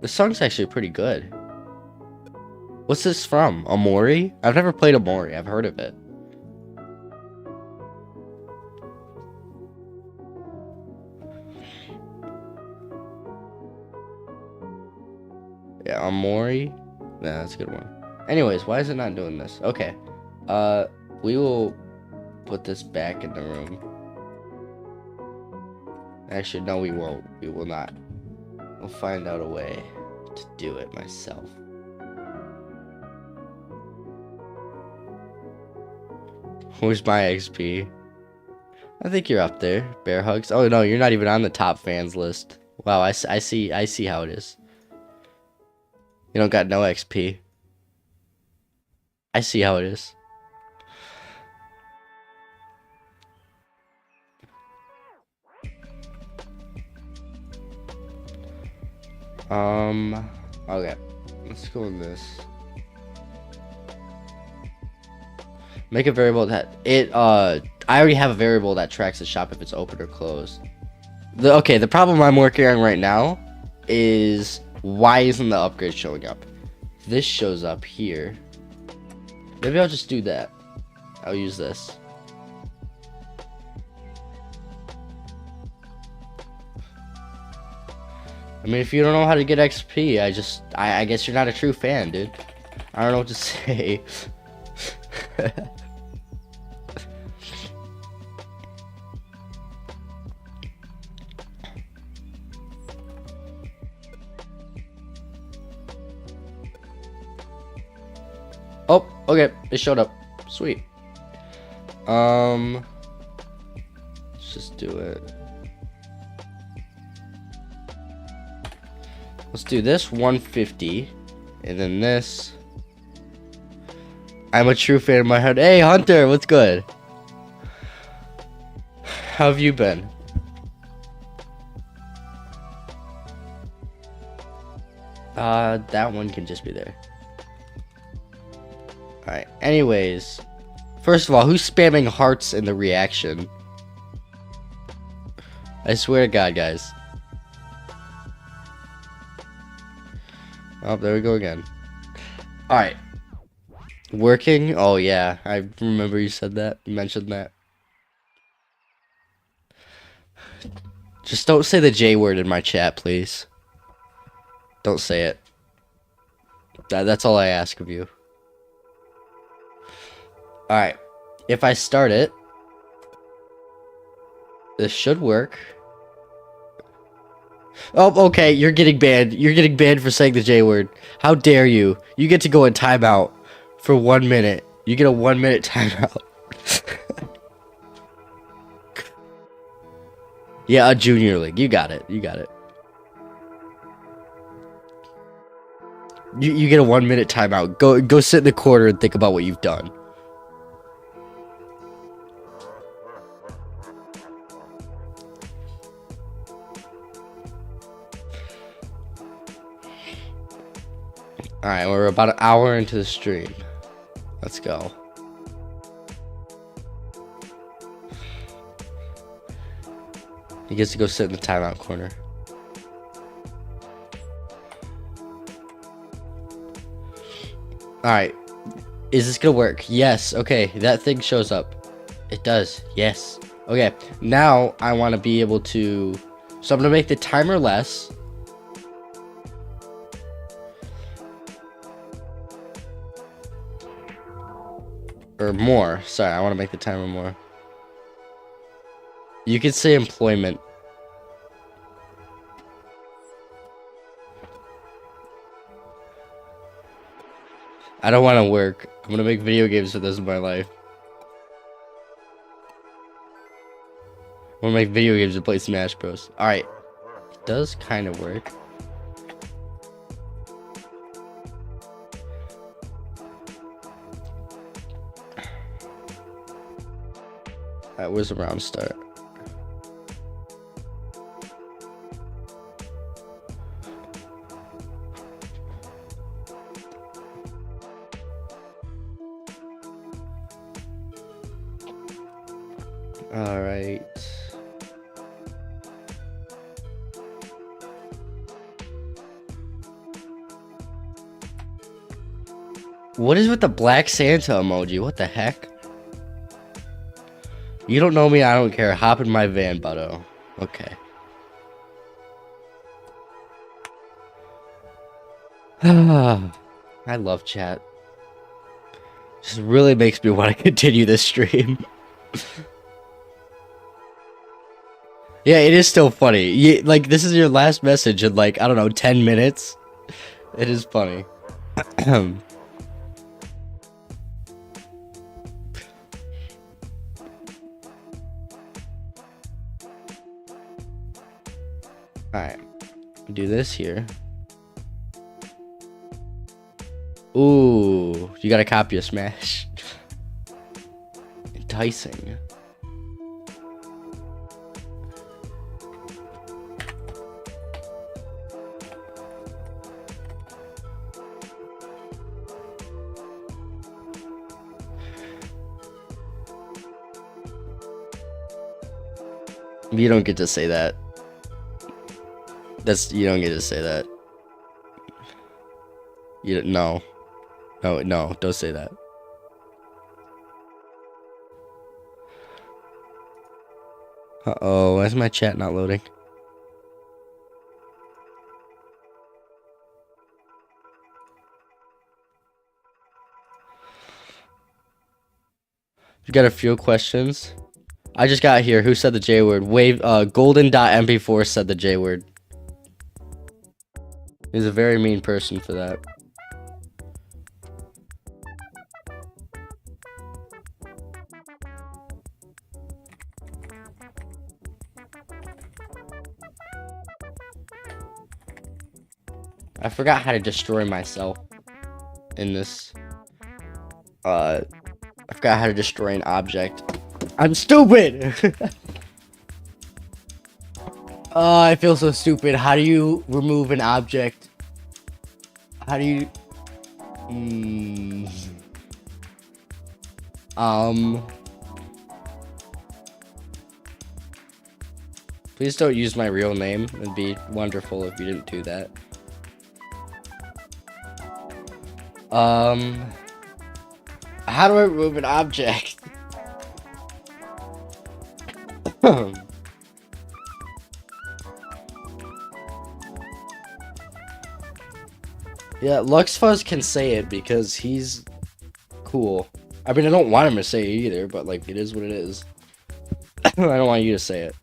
The song's actually pretty good. What's this from? Amori? I've never played Amori. I've heard of it. Yeah, Amori. Nah, that's a good one. Anyways, why is it not doing this? Okay. We will put this back in the room. Actually, no, we won't. We will not. We'll find out a way to do it myself. Where's my XP? I think you're up there. Bear hugs. Oh no, you're not even on the top fans list. Wow, I see how it is. You don't got no XP. I see how it is. Okay. Let's go in this. Make a variable that I already have a variable that tracks the shop if it's open or closed. The problem I'm working on right now is why isn't the upgrade showing up? This shows up here. Maybe I'll just do that. I'll use this. I mean, if you don't know how to get XP, I guess you're not a true fan, dude. I don't know what to say. Oh, okay, it showed up. Sweet. Let's just do it. Let's do this 150, and then this. I'm a true fan in my head. Hey, Hunter, what's good? How have you been? That one can just be there. Alright, anyways. First of all, who's spamming hearts in the reaction? I swear to God, guys. Oh, there we go again. Alright. Working? Oh, yeah. I remember you said that. You mentioned that. Just don't say the J word in my chat, please. Don't say it. That's all I ask of you. Alright. If I start it, this should work. Oh, okay, you're getting banned. You're getting banned for saying the J word. How dare you? You get to go in timeout for 1 minute. You get a 1 minute timeout. Yeah, a junior league. You got it. You got it. You get a 1 minute timeout. Go sit in the corner and think about what you've done. Alright, we're about an hour into the stream. Let's go. He gets to go sit in the timeout corner. Alright. Is this gonna work? Yes. Okay, that thing shows up. It does. Yes. Okay, now I want to be able to... So I'm gonna make the timer less. Or more. Sorry, I want to make the timer more. You could say employment. I don't want to work. I'm gonna make video games for this in my life. I'm gonna make video games and play Smash Bros. Alright. It does kind of work. Alright, where's the round start? Alright. What is with the Black Santa emoji? What the heck? You don't know me, I don't care. Hop in my van, Butto. Okay. I love chat. Just really makes me want to continue this stream. Yeah, it is still funny. Like, this is your last message in, like, I don't know, 10 minutes. It is funny. Alright. Do this here. Ooh, you gotta copy a smash. Enticing. You don't get to say that. You don't get to say that. No, don't say that. Uh-oh, why is my chat not loading? You got a few questions? I just got here. Who said the J word? Golden.mp4 said the J word. He's a very mean person for that. I forgot how to destroy myself in this. I forgot how to destroy an object. I'm stupid! Oh, I feel so stupid. How do you remove an object? How do you... Please don't use my real name. It'd be wonderful if you didn't do that. How do I remove an object? Yeah, LuxFuzz can say it because he's cool. I mean, I don't want him to say it either, but like, it is what it is. I don't want you to say it.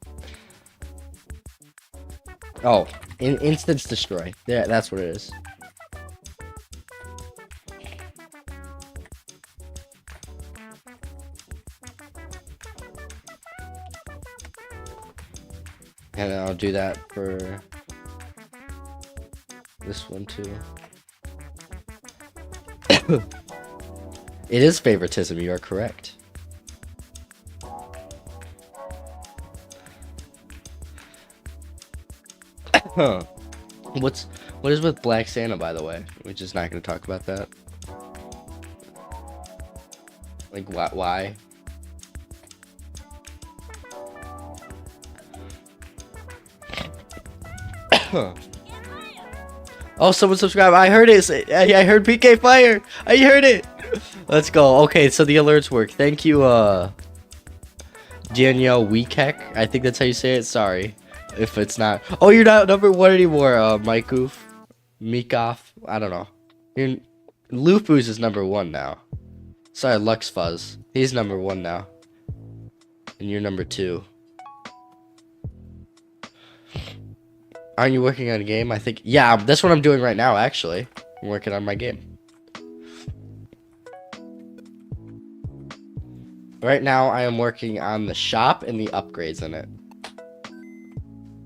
Oh, instance destroy. Yeah, that's what it is. And I'll do that for this one too. It is favoritism, you are correct. Huh. What is with Black Santa, by the way? We're just not gonna talk about that. Like, why? Oh, someone subscribed. I heard it. I heard PK Fire. I heard it. Let's go. Okay, so the alerts work. Thank you, Danielle Weekek. I think that's how you say it. Sorry if it's not. Oh, you're not number one anymore, Mikoff. I don't know. Lufu's is number one now. Sorry, LuxFuzz. He's number one now. And you're number two. Aren't you working on a game? I think. Yeah, that's what I'm doing right now, actually. I'm working on my game. Right now, I am working on the shop and the upgrades in it.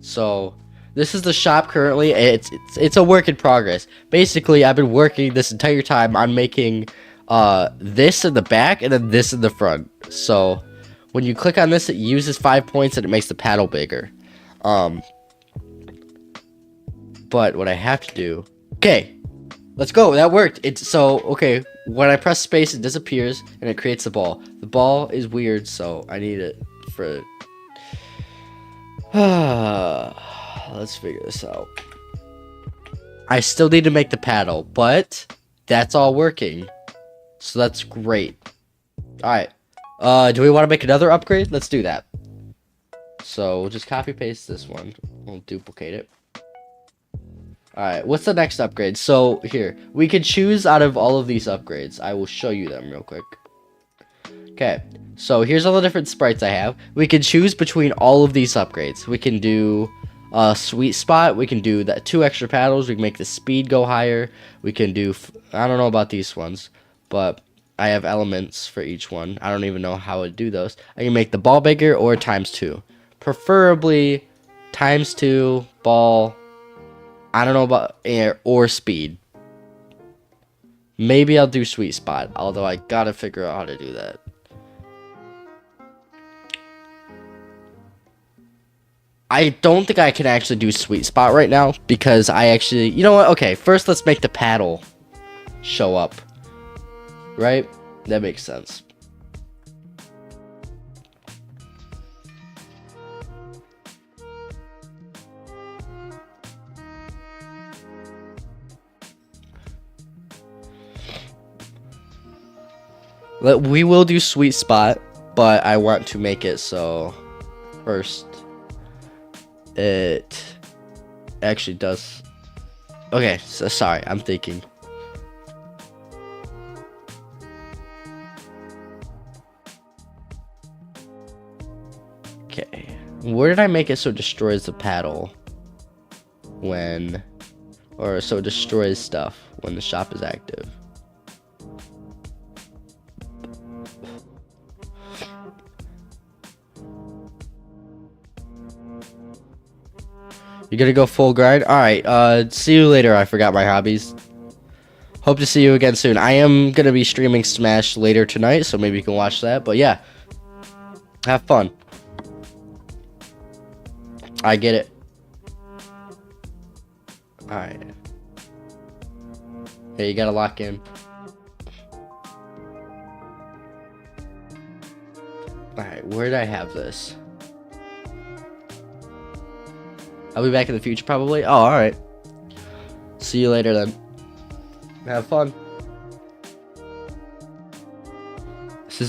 So, this is the shop currently. It's a work in progress. Basically, I've been working this entire time on making this in the back and then this in the front. So, when you click on this, it uses 5 points and it makes the paddle bigger. But what I have to do... Okay, let's go. That worked. Okay, when I press space, it disappears and it creates the ball. The ball is weird, so I need it for... Let's figure this out. I still need to make the paddle, but that's all working. So that's great. Alright. Do we want to make another upgrade? Let's do that. So we'll just copy paste this one. We'll duplicate it. Alright, what's the next upgrade? So here, we can choose out of all of these upgrades. I will show you them real quick. Okay, so here's all the different sprites I have. We can choose between all of these upgrades. We can do Sweet Spot. We can do the 2 extra paddles. We can make the speed go higher. We can do, I don't know about these ones, but I have elements for each one. I don't even know how to do those. I can make the ball bigger or ×2. Preferably ×2, ball, I don't know about air or speed. Maybe I'll do Sweet Spot, although I gotta figure out how to do that. I don't think I can actually do Sweet Spot right now because I actually, you know what? Okay, first let's make the paddle show up. Right? That makes sense. We will do Sweet Spot, but I want to make it so first it actually does. Okay, so sorry, I'm thinking. Okay, where did I make it so it destroys the paddle when, or so it destroys stuff when the shop is active? You're gonna go full grind? Alright, see you later. I forgot my hobbies. Hope to see you again soon. I am gonna be streaming Smash later tonight, so maybe you can watch that. But yeah, have fun. I get it. Alright. Hey, you gotta lock in. Alright, where did I have this? I'll be back in the future probably. Oh, alright. See you later then. Have fun. This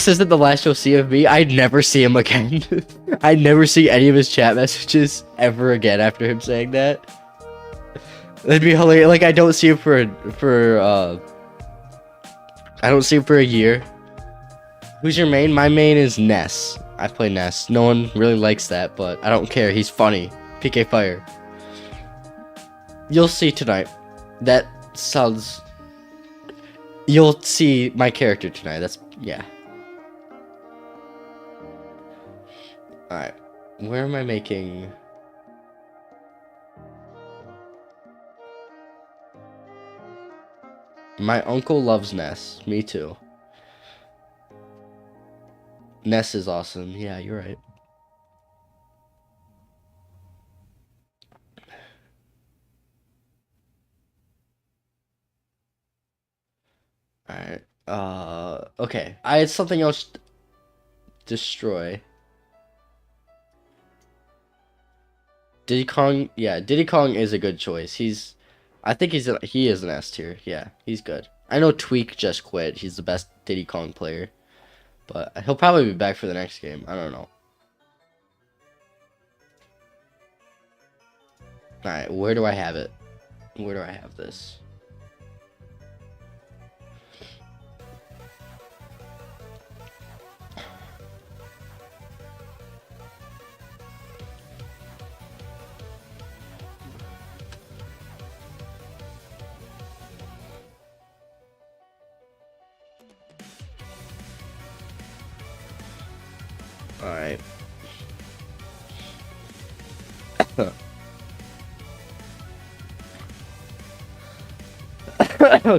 isn't the last you'll see of me. I'd never see him again. I'd never see any of his chat messages ever again after him saying that. That'd be hilarious. Like I don't see him I don't see him for a year. Who's your main? My main is Ness. I play Ness. No one really likes that, but I don't care. He's funny. PK Fire. You'll see tonight. That sounds... You'll see my character tonight. That's... Yeah. Alright. Where am I making... My uncle loves Ness. Me too. Ness is awesome. Yeah, you're right. Alright. Okay. I had something else to destroy. Diddy Kong, yeah, Diddy Kong is a good choice. I think he is an S tier. Yeah, he's good. I know Tweak just quit. He's the best Diddy Kong player, but he'll probably be back for the next game. I don't know. All right, where do I have it? Where do I have this? All right.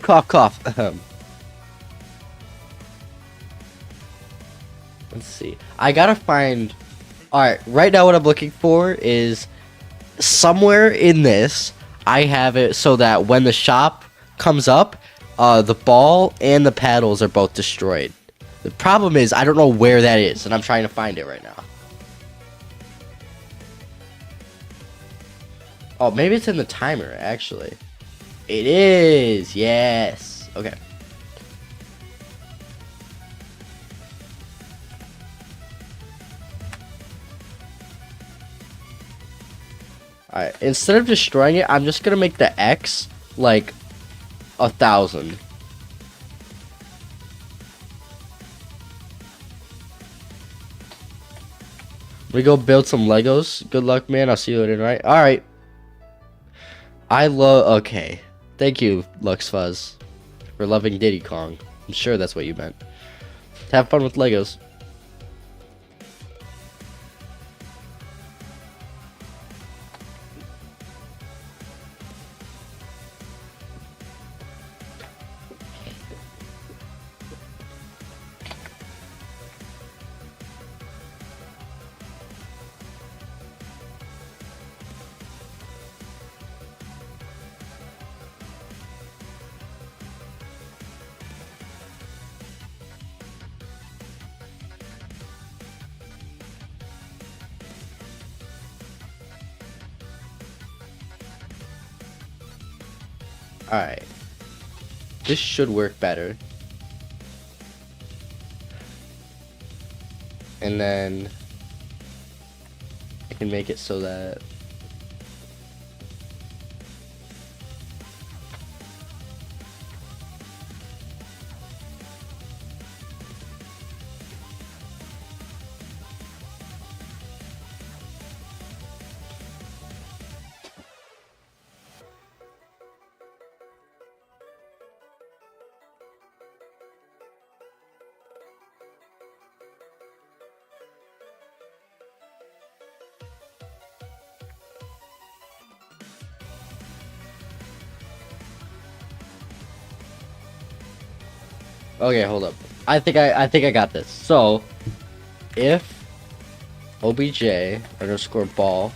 Cough, cough. Let's see. I gotta find... Alright, right now what I'm looking for is... Somewhere in this, I have it so that when the shop comes up, the ball and the paddles are both destroyed. The problem is, I don't know where that is, and I'm trying to find it right now. Oh, maybe it's in the timer, actually. It is! Yes! Okay. Alright, instead of destroying it, I'm just gonna make the X, like, 1,000. We go build some Legos. Good luck, man. I'll see you later, right? Alright. Okay. Thank you, Lux Fuzz, for loving Diddy Kong. I'm sure that's what you meant. Have fun with Legos. Alright. This should work better. And then I can make it so that okay, hold up. I think I got this. So, if obj underscore ball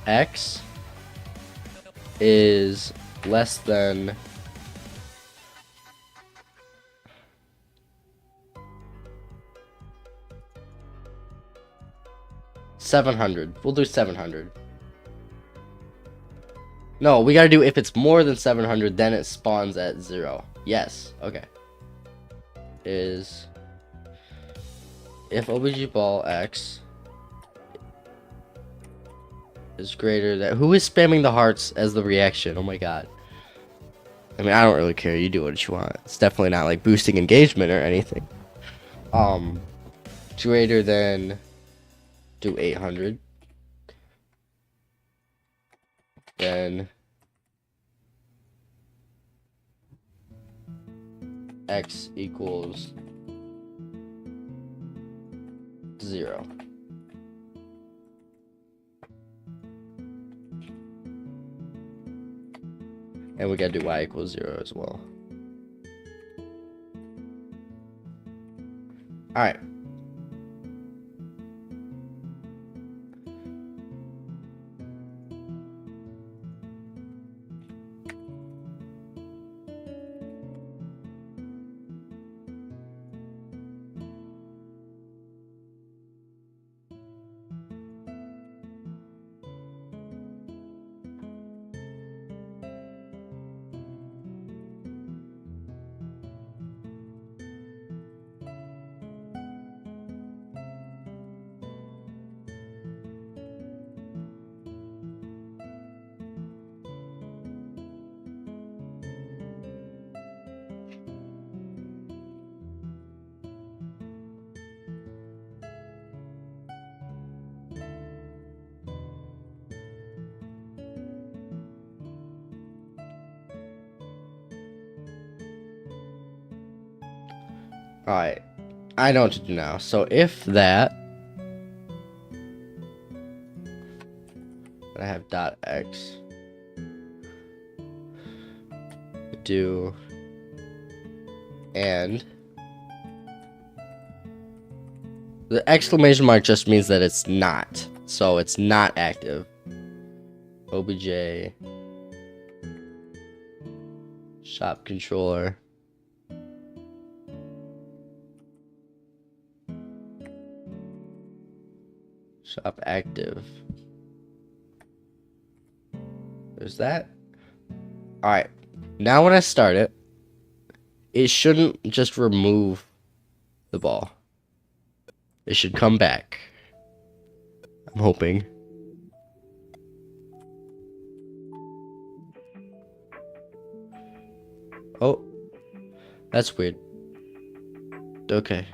x is less than 700. We'll do 700. No, we gotta do if it's more than 700, then it spawns at 0. Yes, okay. Is if obj ball x is greater than, who is spamming the hearts as the reaction? Oh my god. I mean, I don't really care. You do what you want. It's definitely not like boosting engagement or anything. Greater than, do 800. Then x equals 0. And we gotta do y equals 0 as well. Alright. Alright. I know what to do now. So if that, I have dot x, do, and the exclamation mark just means that it's not. So it's not active. OBJ shop controller shop active. There's that. Alright. Now when I start it, it shouldn't just remove the ball. It should come back. I'm hoping. Oh. That's weird. Okay.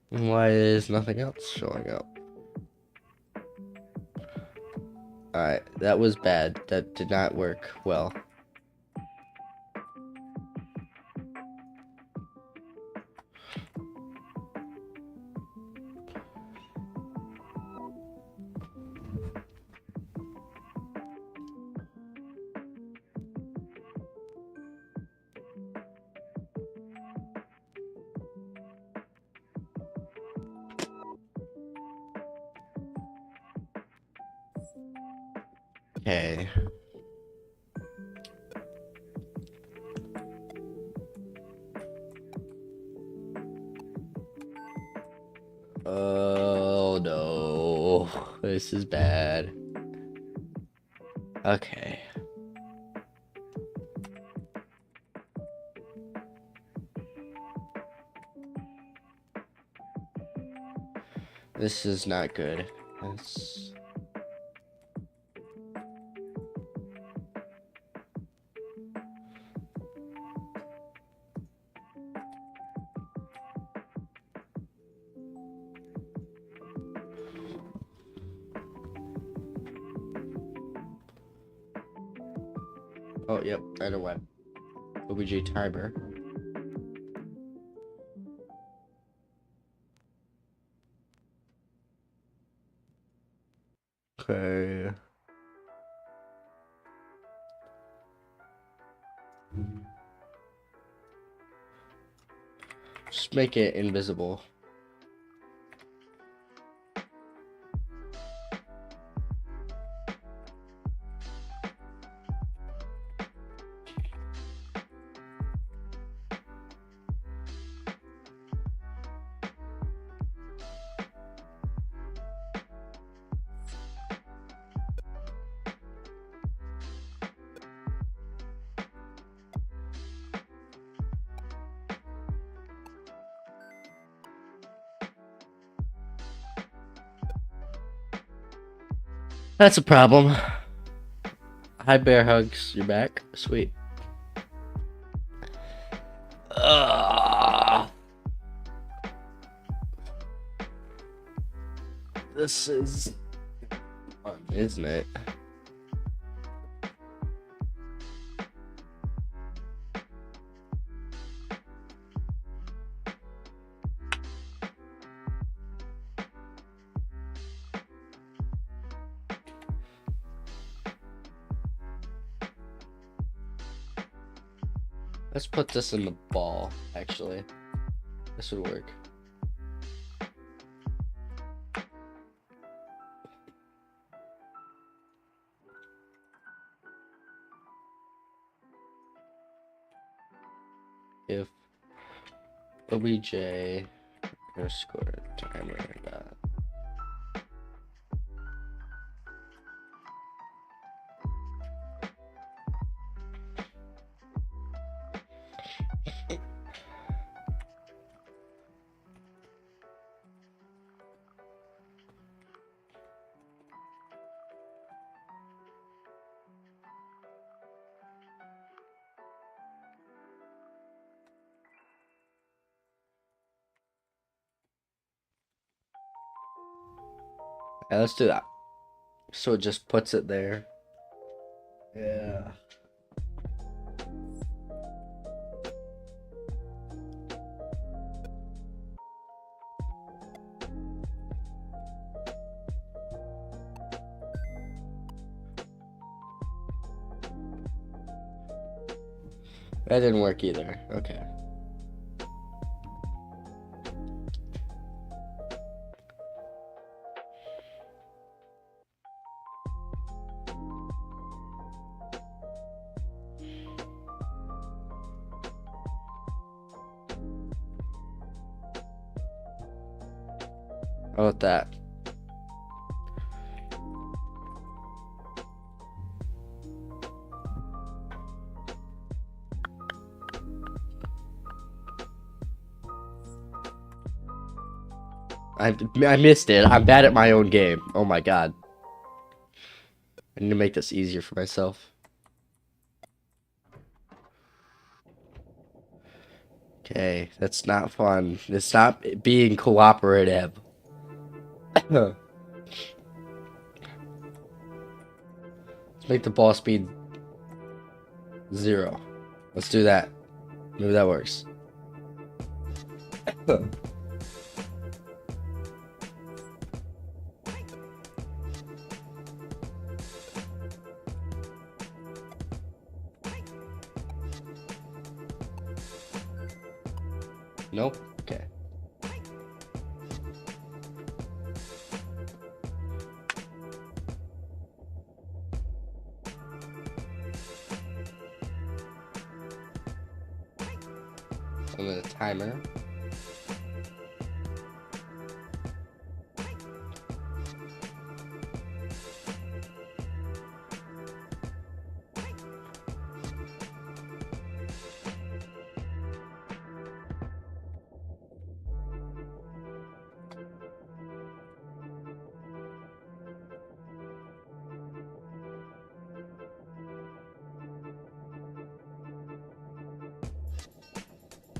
Why is nothing else showing up? Alright, that was bad. That did not work well. Okay. Oh no. This is bad. Okay. This is not good. That's... Oh, yep, I know why. OBJ timer. Okay. Just make it invisible. That's a problem. Hi, Bear Hugs. You're back? Sweet. This is fun, isn't it? Let's put this in the ball, actually. This would work. If OBJ underscore timer dot. Yeah, let's do that. So it just puts it there. Yeah. That didn't work either. Okay. How about that? I missed it. I'm bad at my own game. Oh my god. I need to make this easier for myself. Okay, that's not fun. It's not being cooperative. Let's make the ball speed 0. Let's do that. Maybe that works. Nope. Okay. And then a timer.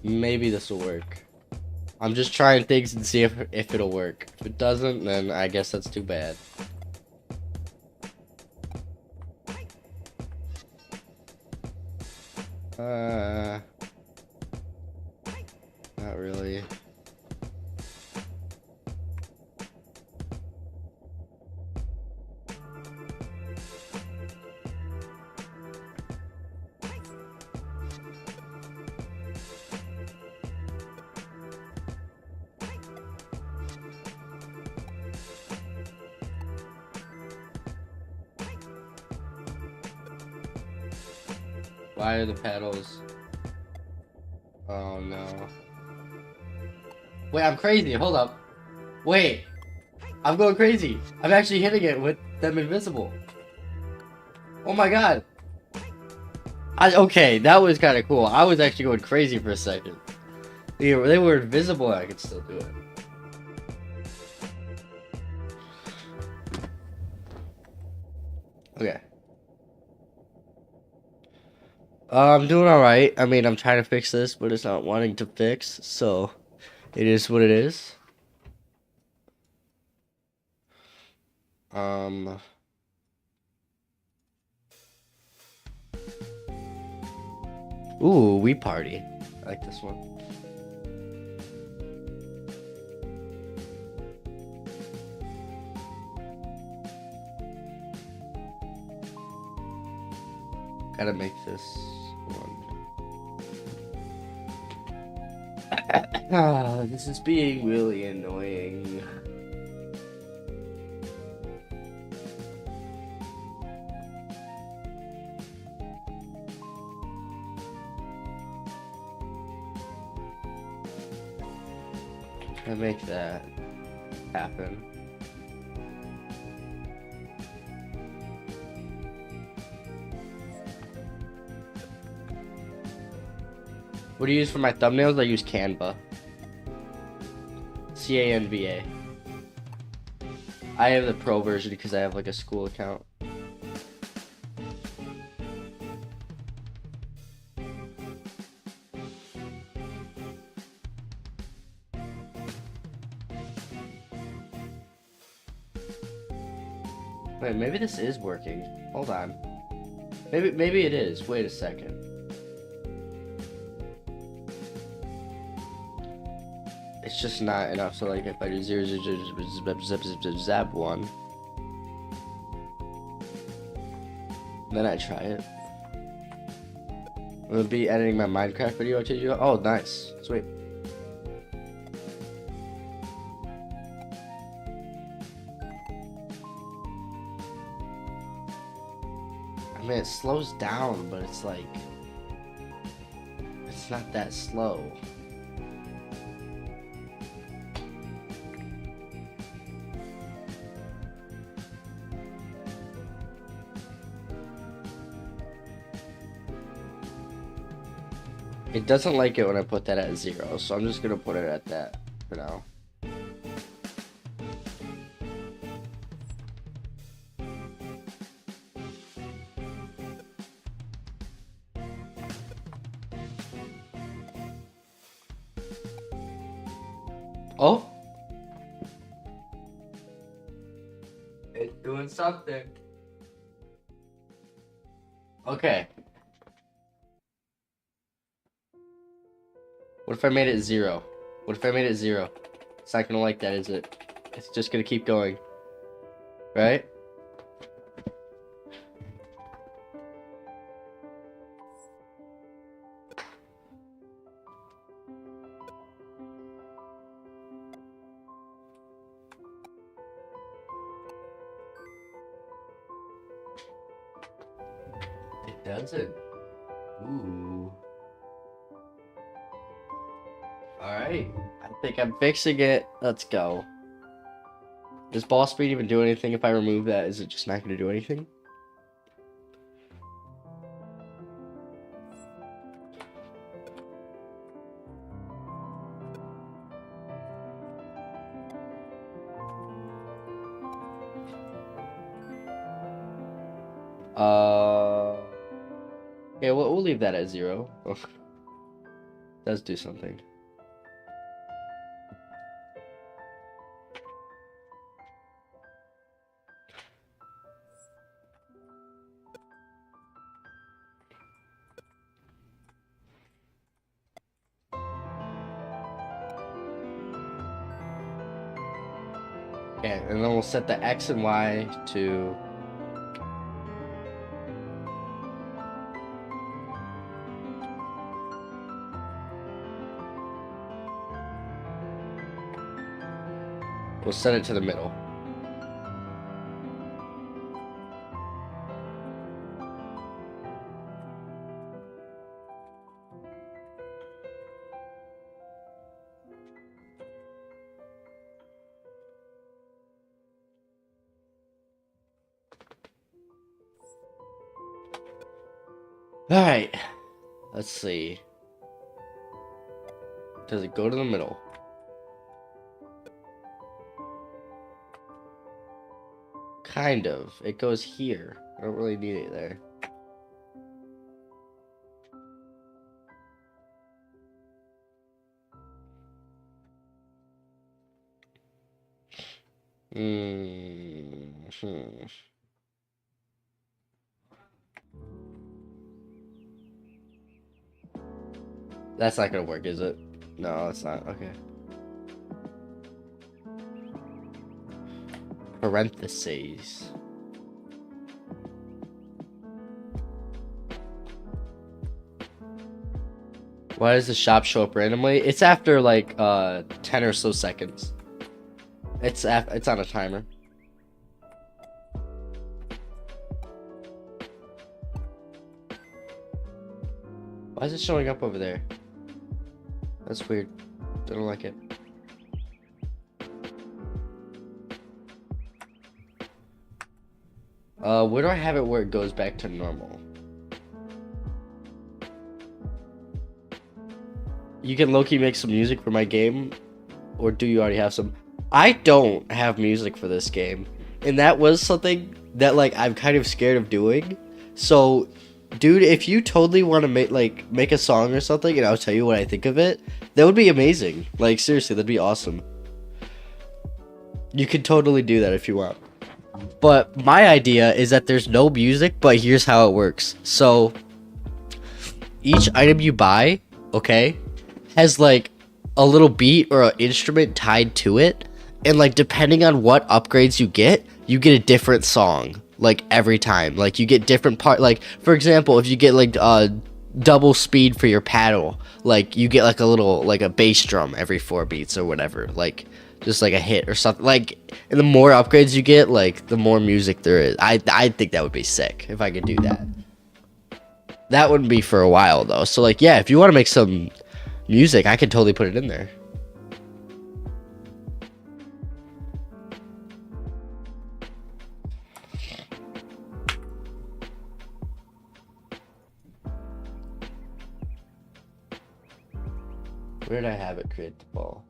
Maybe this will work. I'm just trying things and see if it'll work. If it doesn't, then I guess that's too bad. Not really. Why are the pedals? Oh no. Wait, I'm crazy. Hold up. Wait. I'm going crazy. I'm actually hitting it with them invisible. Oh my god. Okay, that was kind of cool. I was actually going crazy for a second. They were invisible and I could still do it. Okay. I'm doing all right. I mean, I'm trying to fix this, but it's not wanting to fix, so it is what it is. Um, ooh, we party. I like this one. Gotta make this one. Ah, this is being really annoying. I make that happen. What do you use for my thumbnails? I use Canva. Canva. I have the pro version because I have like a school account. Wait, maybe this is working. Hold on. Maybe it is. Wait a second. It's just not enough. So like if I do 0, 0, 0, zap 1, then I try it. We'll be editing my Minecraft video to you. Oh, nice. Sweet. I mean, it slows down, but it's like, it's not that slow. It doesn't like it when I put that at 0, so I'm just gonna put it at that for now. Oh! It's doing something. Okay. What if I made it 0? What if I made it 0? It's not gonna like that, is it? It's just gonna keep going. Right? It doesn't. Ooh. Alright. I think I'm fixing it. Let's go. Does ball speed even do anything if I remove that? Is it just not going to do anything? Yeah, we'll leave that at 0. Oh, does do something. Okay, and then we'll set the X and Y to... We'll set it to the middle. Alright. Let's see. Does it go to the middle? Kind of. It goes here, I don't really need it there. Hmm. That's not gonna work, is it? No, it's not. Okay. Parentheses. Why does the shop show up randomly? It's after like 10 or so seconds. It's on a timer. Why is it showing up over there? That's weird. I don't like it. Where do I have it where it goes back to normal? You can low-key make some music for my game, or do you already have some? I don't have music for this game, and that was something that like I'm kind of scared of doing. So, dude, if you totally want to make a song or something, and I'll tell you what I think of it, that would be amazing. Like seriously, that'd be awesome. You could totally do that if you want. But my idea is that there's no music, but here's how it works. So, each item you buy, okay, has like a little beat or an instrument tied to it, and like depending on what upgrades you get a different song like every time. Like you get different like for example, if you get like double speed for your paddle, like you get like a little like a bass drum every 4 beats or whatever, like just like a hit or something. Like, and the more upgrades you get, like the more music there is. I think that would be sick if I could do that. That wouldn't be for a while though. So like yeah, if you want to make some music, I could totally put it in there. Where did I have it create the ball?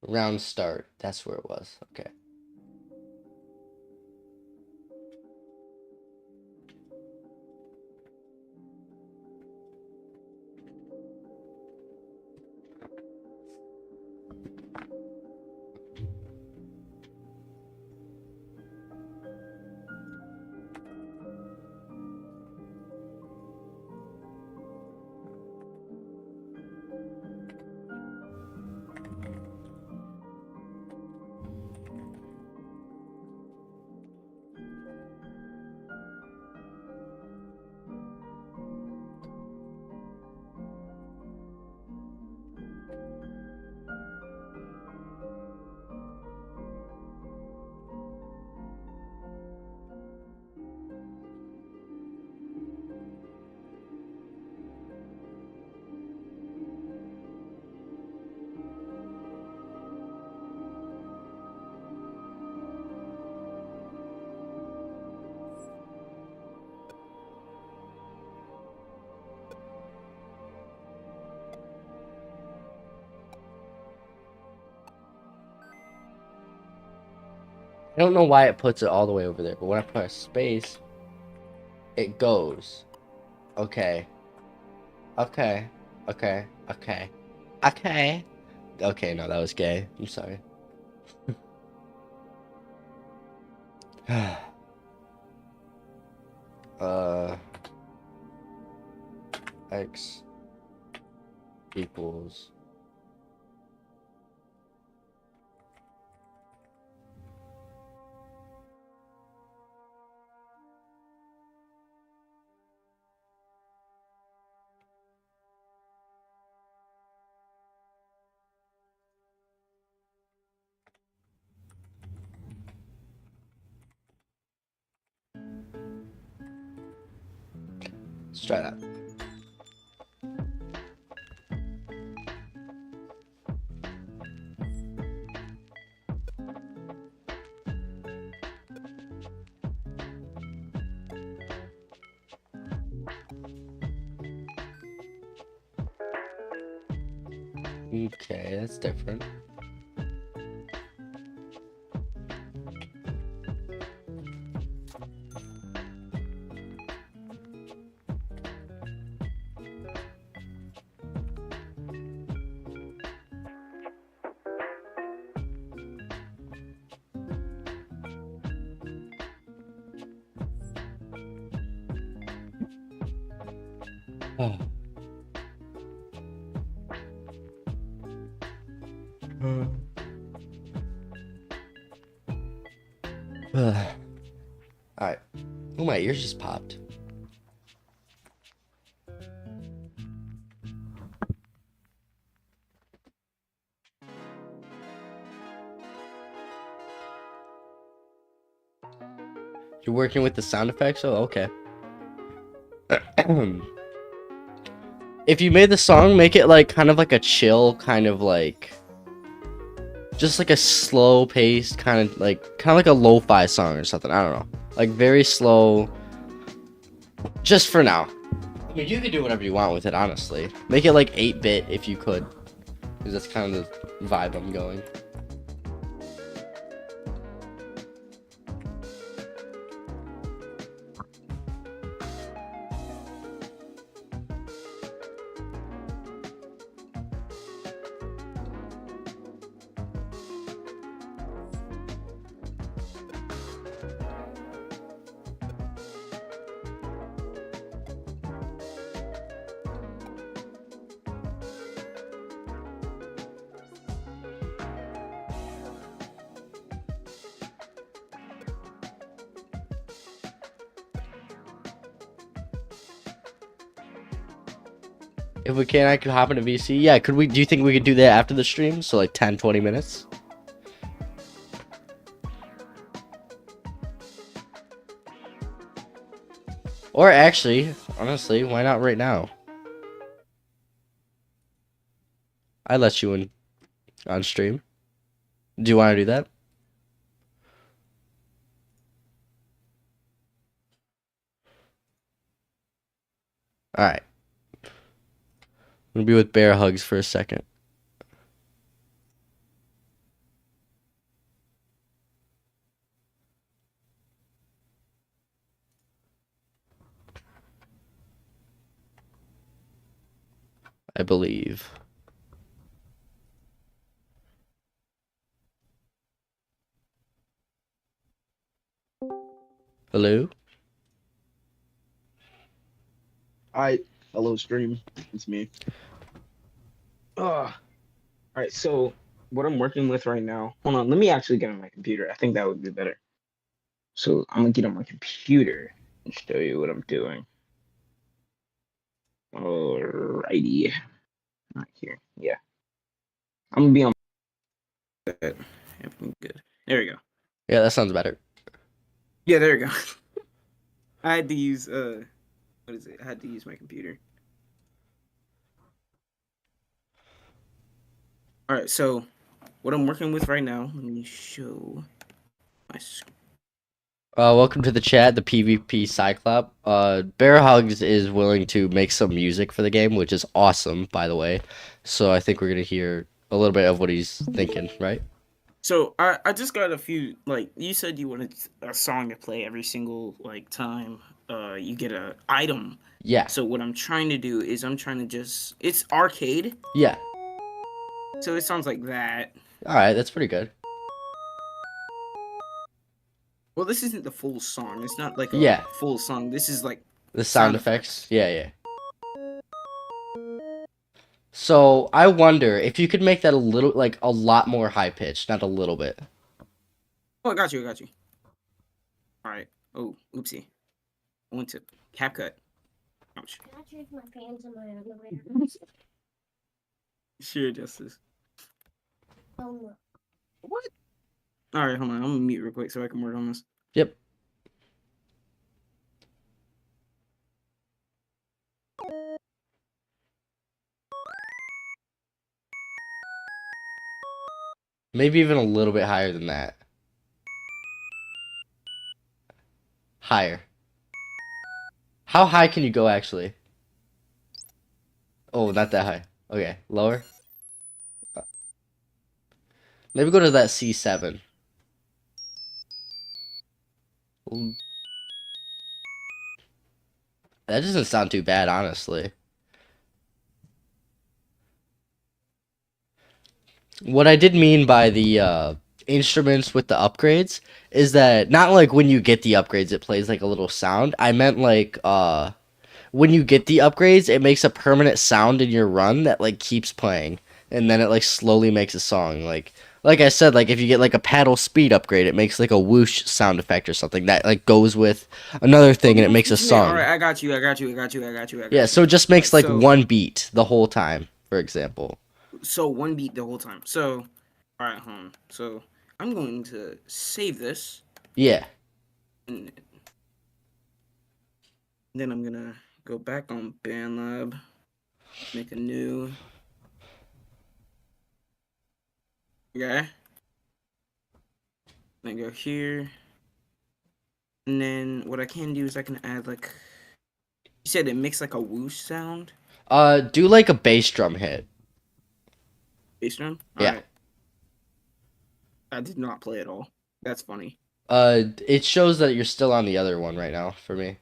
Round start. That's where it was. Okay. I don't know why it puts it all the way over there, but when I press space, it goes. Okay. Okay. Okay. Okay. Okay. Okay, no, that was gay. I'm sorry. X equals let's try that. Okay, that's different. Oh. Alright. Oh, my ears just popped. You're working with the sound effects? Oh, okay. If you made the song, make it like kind of like a chill, kind of like just like a slow paced kind of like a lo-fi song or something. I don't know. Like very slow. Just for now. I mean, you could do whatever you want with it, honestly. Make it like 8-bit if you could. Because that's kind of the vibe I'm going. If we can, I could hop into VC. Yeah, could we? Do you think we could do that after the stream? So like 10, 20 minutes? Or actually, honestly, why not right now? I let you in on stream. Do you want to do that? Alright. I'm gonna be with Bear Hugs for a second. I believe. Hello? Hi, hello stream. It's me. All right, so what I'm working with right now. Hold on, let me actually get on my computer. I think that would be better. So I'm gonna get on my computer and show you what I'm doing. Alrighty. Not here. Yeah. I'm gonna be on everything good. There we go. Yeah, that sounds better. Yeah, there we go. I had to use what is it? I had to use my computer. All right, so what I'm working with right now, let me show my screen. Welcome to the chat, the PvP Cyclop. Bear Hugs is willing to make some music for the game, which is awesome, by the way. So I think we're gonna hear a little bit of what he's thinking, right? So I just got a few, like you said you wanted a song to play every single like time you get a item. Yeah. So what I'm trying to do is I'm trying to just, it's arcade. Yeah. So it sounds like that. Alright, that's pretty good. Well, this isn't the full song. It's not like a Yeah. full song. This is like The sound effects. Yeah, yeah. So I wonder if you could make that a little, like a lot more high pitched, not a little bit. Oh, I got you. All right. Oh, oopsie. I went to CapCut. Ouch. Can I change my pants in my underwear? Sure, Justice. Oh no. What? All right, hold on. I'm gonna mute real quick so I can work on this. Yep. Maybe even a little bit higher than that. Higher. How high can you go, actually? Oh, not that high. Okay, lower. Maybe go to that C7. Ooh, that doesn't sound too bad, honestly. What I did mean by the instruments with the upgrades is that not like when you get the upgrades it plays like a little sound. I meant like when you get the upgrades it makes a permanent sound in your run that like keeps playing and then it like slowly makes a song. Like I said, like if you get like a paddle speed upgrade it makes like a whoosh sound effect or something that like goes with another thing and it makes a All right, song. I got you. I got you. I got you. I got you. I Yeah, got you. so it just All right, makes like so one beat the whole time, for example. one beat the whole time. So, all right, So I'm going to save this, Yeah. and then I'm gonna go back on BandLab, make a new. Okay. Then go here, and then what I can do is I can add like you said it makes like a whoosh sound. Do like a bass drum hit. Bass drum. All Yeah. right. I did not play at all. That's funny. It shows that you're still on the other one right now for me.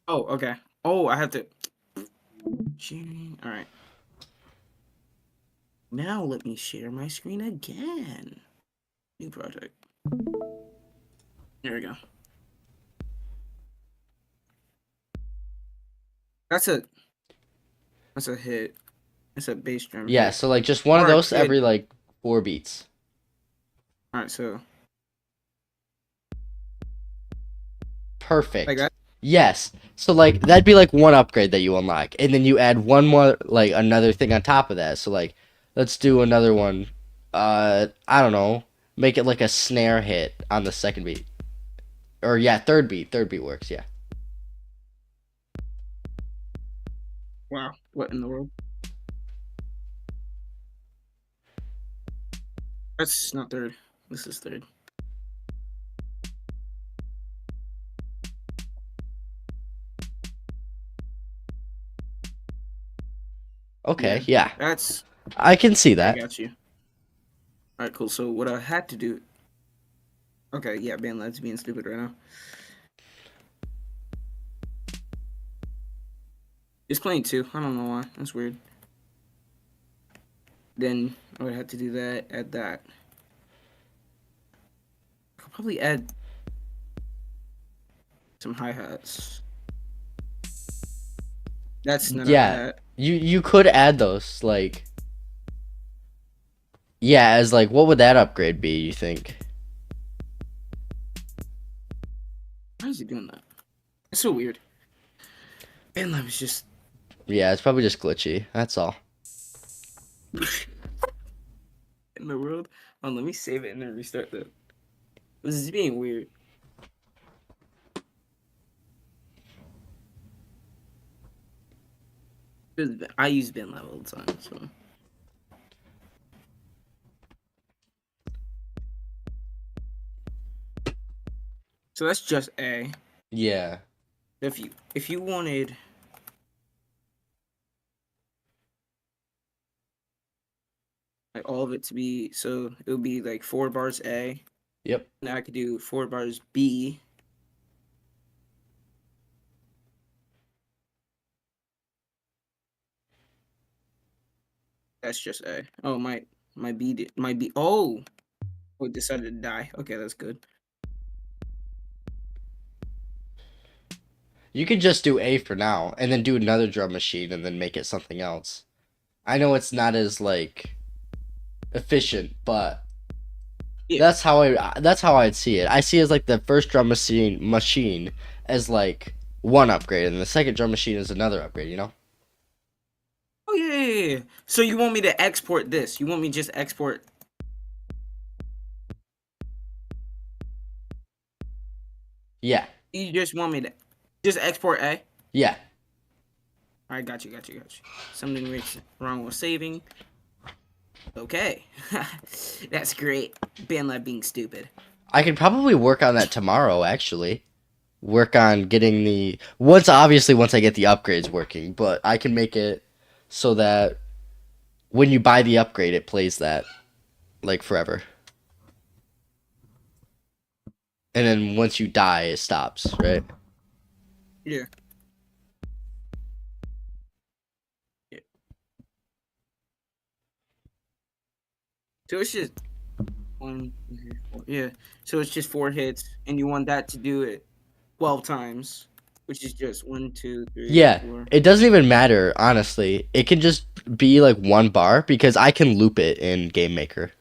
Oh, okay. Oh, I have to. All right. Now let me share my screen again. New project. There we go. That's a hit. That's a bass drum Yeah, hit. so like just one of Or a those kid. every like 4 beats. All right, so Perfect. like that. Yes. So like that'd be like one upgrade that you unlock, and then you add one more like another thing on top of that. So like let's do another one. I don't know. Make it like a snare hit on the second beat. Or yeah, third beat. Third beat works, yeah. Wow, what in the world? That's not third. This is third. Okay, yeah. That's I can see I that. got you. All right, cool. So what I had to do. Okay, yeah, BandLab's being stupid right now. It's playing two. I don't know why. That's weird. Then I would have to do that. Add that. I could probably add some hi hats. That's not a Yeah. hat. You could add those like yeah, as like what would that upgrade be, you think? Why is he doing that? It's so weird. BandLab is just Yeah, it's probably just glitchy. That's all. in the world. Oh, let me save it and then restart that. This is being weird. I use BandLab all the time, so. So that's just A. Yeah. If you wanted like all of it to be so it would be like 4 bars A. Yep. Now I could do 4 bars B. That's just A. Oh my B did my B oh it decided to die. Okay, that's good. You could just do A for now and then do another drum machine and then make it something else. I know it's not as like efficient, but Yeah. that's how I'd see it. I see it as like the first drum machine as like one upgrade and the second drum machine is another upgrade, you know? Oh yeah. So you want me to export this? You want me to just export? Yeah. You just want me to just export A? Yeah. All right, got you. Something wrong with saving. Okay, that's great. BandLab being stupid. I could probably work on that tomorrow actually. Work on getting once I get the upgrades working, but I can make it so that when you buy the upgrade it plays that like forever. and then once you die, it stops, right? Yeah. Yeah. So it's just one, two, three, four. Yeah. So it's just 4 hits, and you want that to do it 12 times, which is just 1, 2, 3, Yeah, 4. it doesn't even matter, honestly. It can just be like one bar because I can loop it in Game Maker.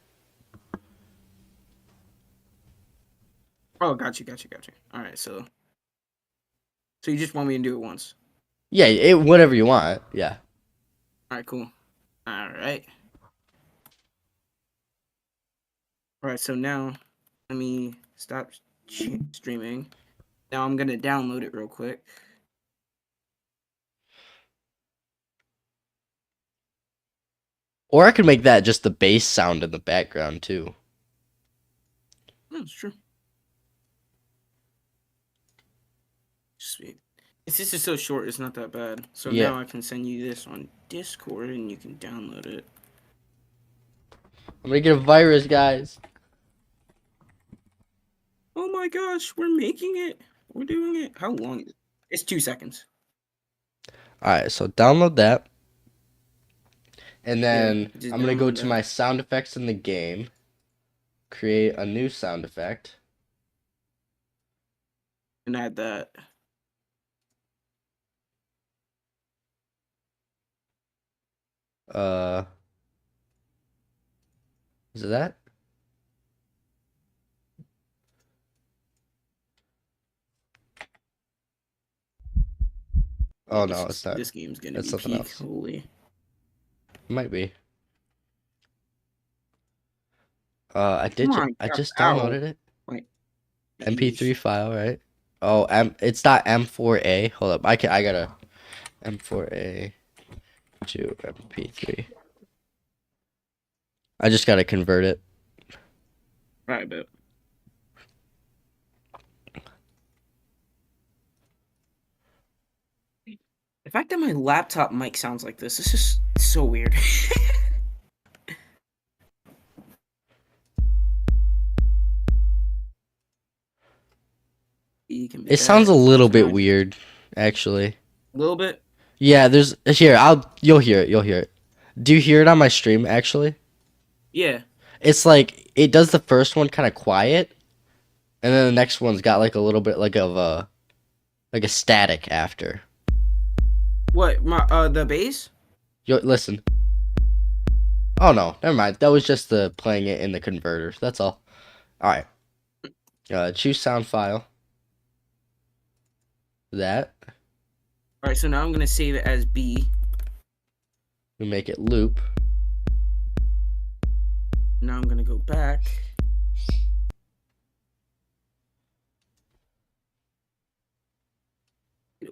Oh, got you. All right, so you just want me to do it once. Yeah, whatever you want. Yeah. All right, cool. All right. All right, so now let me stop streaming. Now I'm gonna download it real quick. Or I could make that just the bass sound in the background too. That's true. Sweet. This is so short, it's not that bad. So Yeah. now I can send you this on Discord and you can download it. I'm gonna get a virus, guys. Oh my gosh, we're making it. We're doing it. How long is it? It's 2 seconds. Alright, so download that. And Yeah, then just I'm gonna go download to that. my sound effects in the game. Create a new sound effect. And add that. Uh is it that? Yeah, Oh no, it's not. this game's gonna That's be something peak. else. Holy. Might be. Oh my I god. just Ow. downloaded it. Like, MP3 yeesh. file, right? Oh, it's not M4A. Hold up. I gotta M4A to MP3. I just gotta convert it. Right, but the fact that my laptop mic sounds like this is just so weird. You can be It sounds that. a little So now bit I just weird, actually. a little bit. Yeah, there's here. You'll hear it. You'll hear it. Do you hear it on my stream? Actually, Yeah. it's like it does the first one kind of quiet, and then the next one's got like a little bit like a static after. What my the bass? Yo, listen. Oh no, never mind. That was just the playing it in the converter. That's all. All right. Choose sound file. That All right, so now I'm gonna save it as B. we make it loop. Now I'm gonna go back.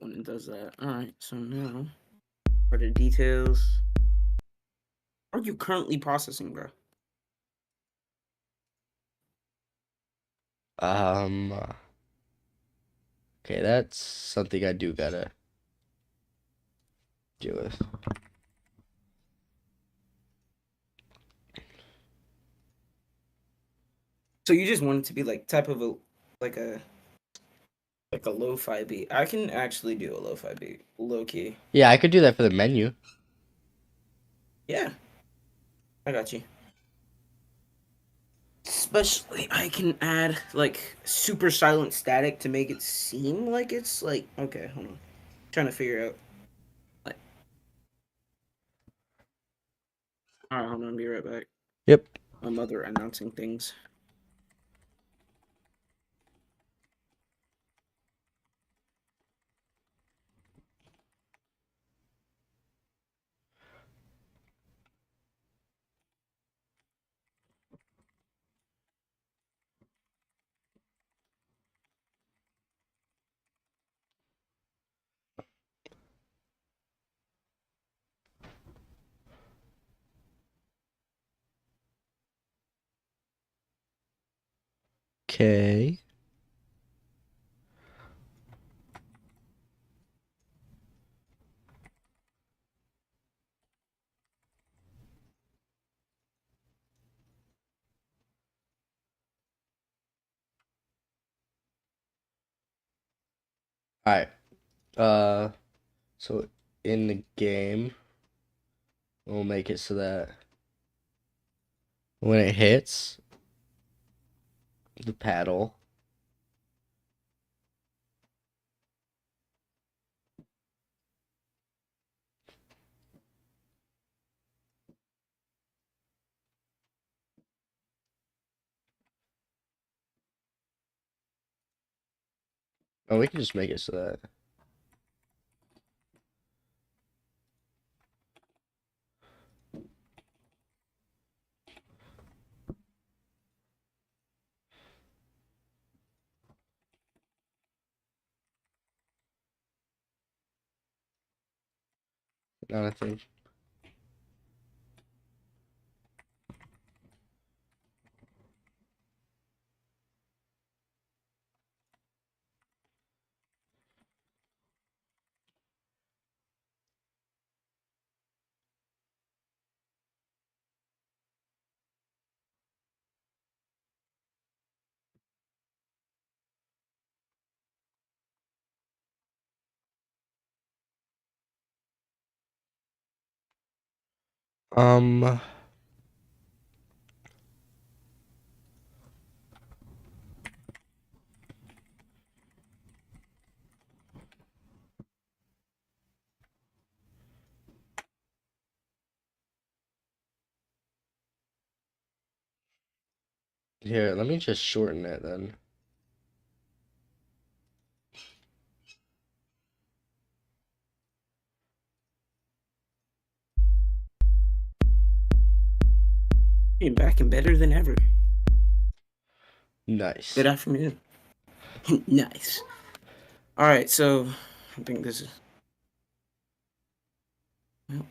When it does that. All right, so now for the details. What are you currently processing, bro? Um. Okay, that's something I do gotta deal with. So you just want it to be like type of a like a like a lo-fi beat. I can actually do a lo-fi beat, low key. Yeah, I could do that for the menu. Yeah, I got you. Especially, I can add like super silent static to make it seem like it's like okay. Hold on, trying to figure out. Like, all right, hold on, be right back. Yep. My mother announcing things. Okay. All right. Uh, so in the game, we'll make it so that when it hits the paddle, oh, we can just make it so that. Not a thing. Um, Here, let me just shorten it then. Came back and better than ever. Nice. Good afternoon. Nice. All right, so I think this is. All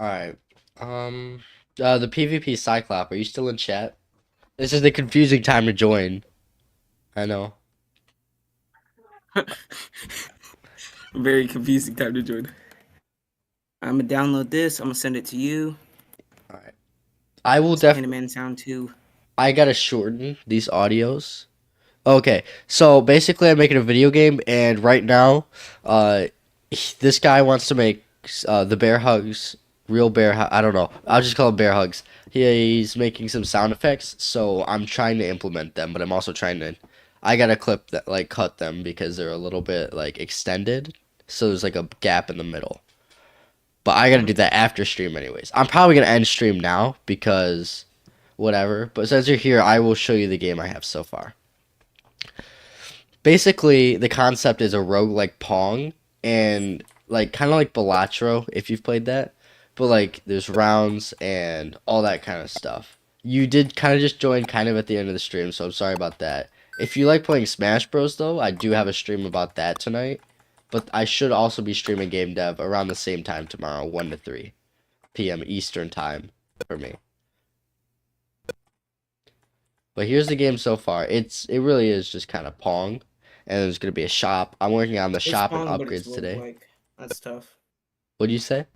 right. The PvP Cyclop, are you still in chat? This is the confusing time to join. I know. Very confusing time to join. I'm gonna download this. I'm gonna send it to you. All right. I will definitely. Animan sound too. I gotta shorten these audios. Okay, so basically, I'm making a video game, and right now, uh, this guy wants to make the bear hugs, real bear. I don't know. I'll just call them bear hugs. He's making some sound effects, so I'm trying to implement them, but I'm also trying to. I gotta clip that, like cut them because they're a little bit like extended, so there's like a gap in the middle. But I gotta do that after stream, anyways. I'm probably gonna end stream now because whatever. But since you're here, I will show you the game I have so far. Basically, the concept is a rogue like Pong and like kind of like Balatro if you've played that. But like there's rounds and all that kind of stuff. You did kind of just join kind of at the end of the stream, so I'm sorry about that. If you like playing Smash Bros though, I do have a stream about that tonight. But I should also be streaming game dev around the same time tomorrow, 1 to 3 p.m. Eastern time for me. But here's the game so far. It really is just kind of Pong, and there's gonna be a shop. I'm working on the shop and Pong, but it's upgrades today. roguelike. That's tough. What do you say?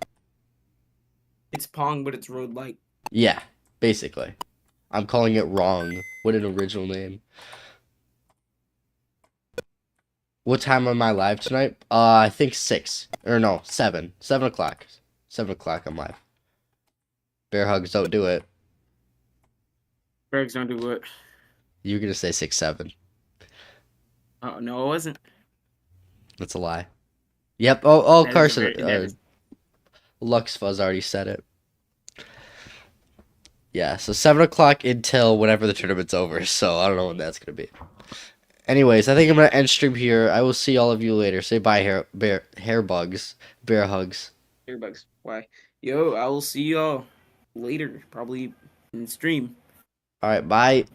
It's Pong, but it's roguelike. Yeah, basically. I'm calling it wrong. What an original name. What time am I live tonight? I think 6. Or no, 7. 7 o'clock. 7 o'clock I'm live. Bear hugs don't do it. Berg's don't do what? You're gonna say 6, 7. Oh no, it wasn't. That's a lie. Yep. Oh, That is a Carson. very- that is- Lux Fuzz already said it. Yeah, so 7 o'clock until whenever the tournament's over. So I don't know when that's gonna be. Anyways, I think I'm gonna end stream here. I will see all of you later. Say bye, hair bugs, bear hugs. Earbuds. Why? Yo, I will see y'all later, probably in stream. All right, bye.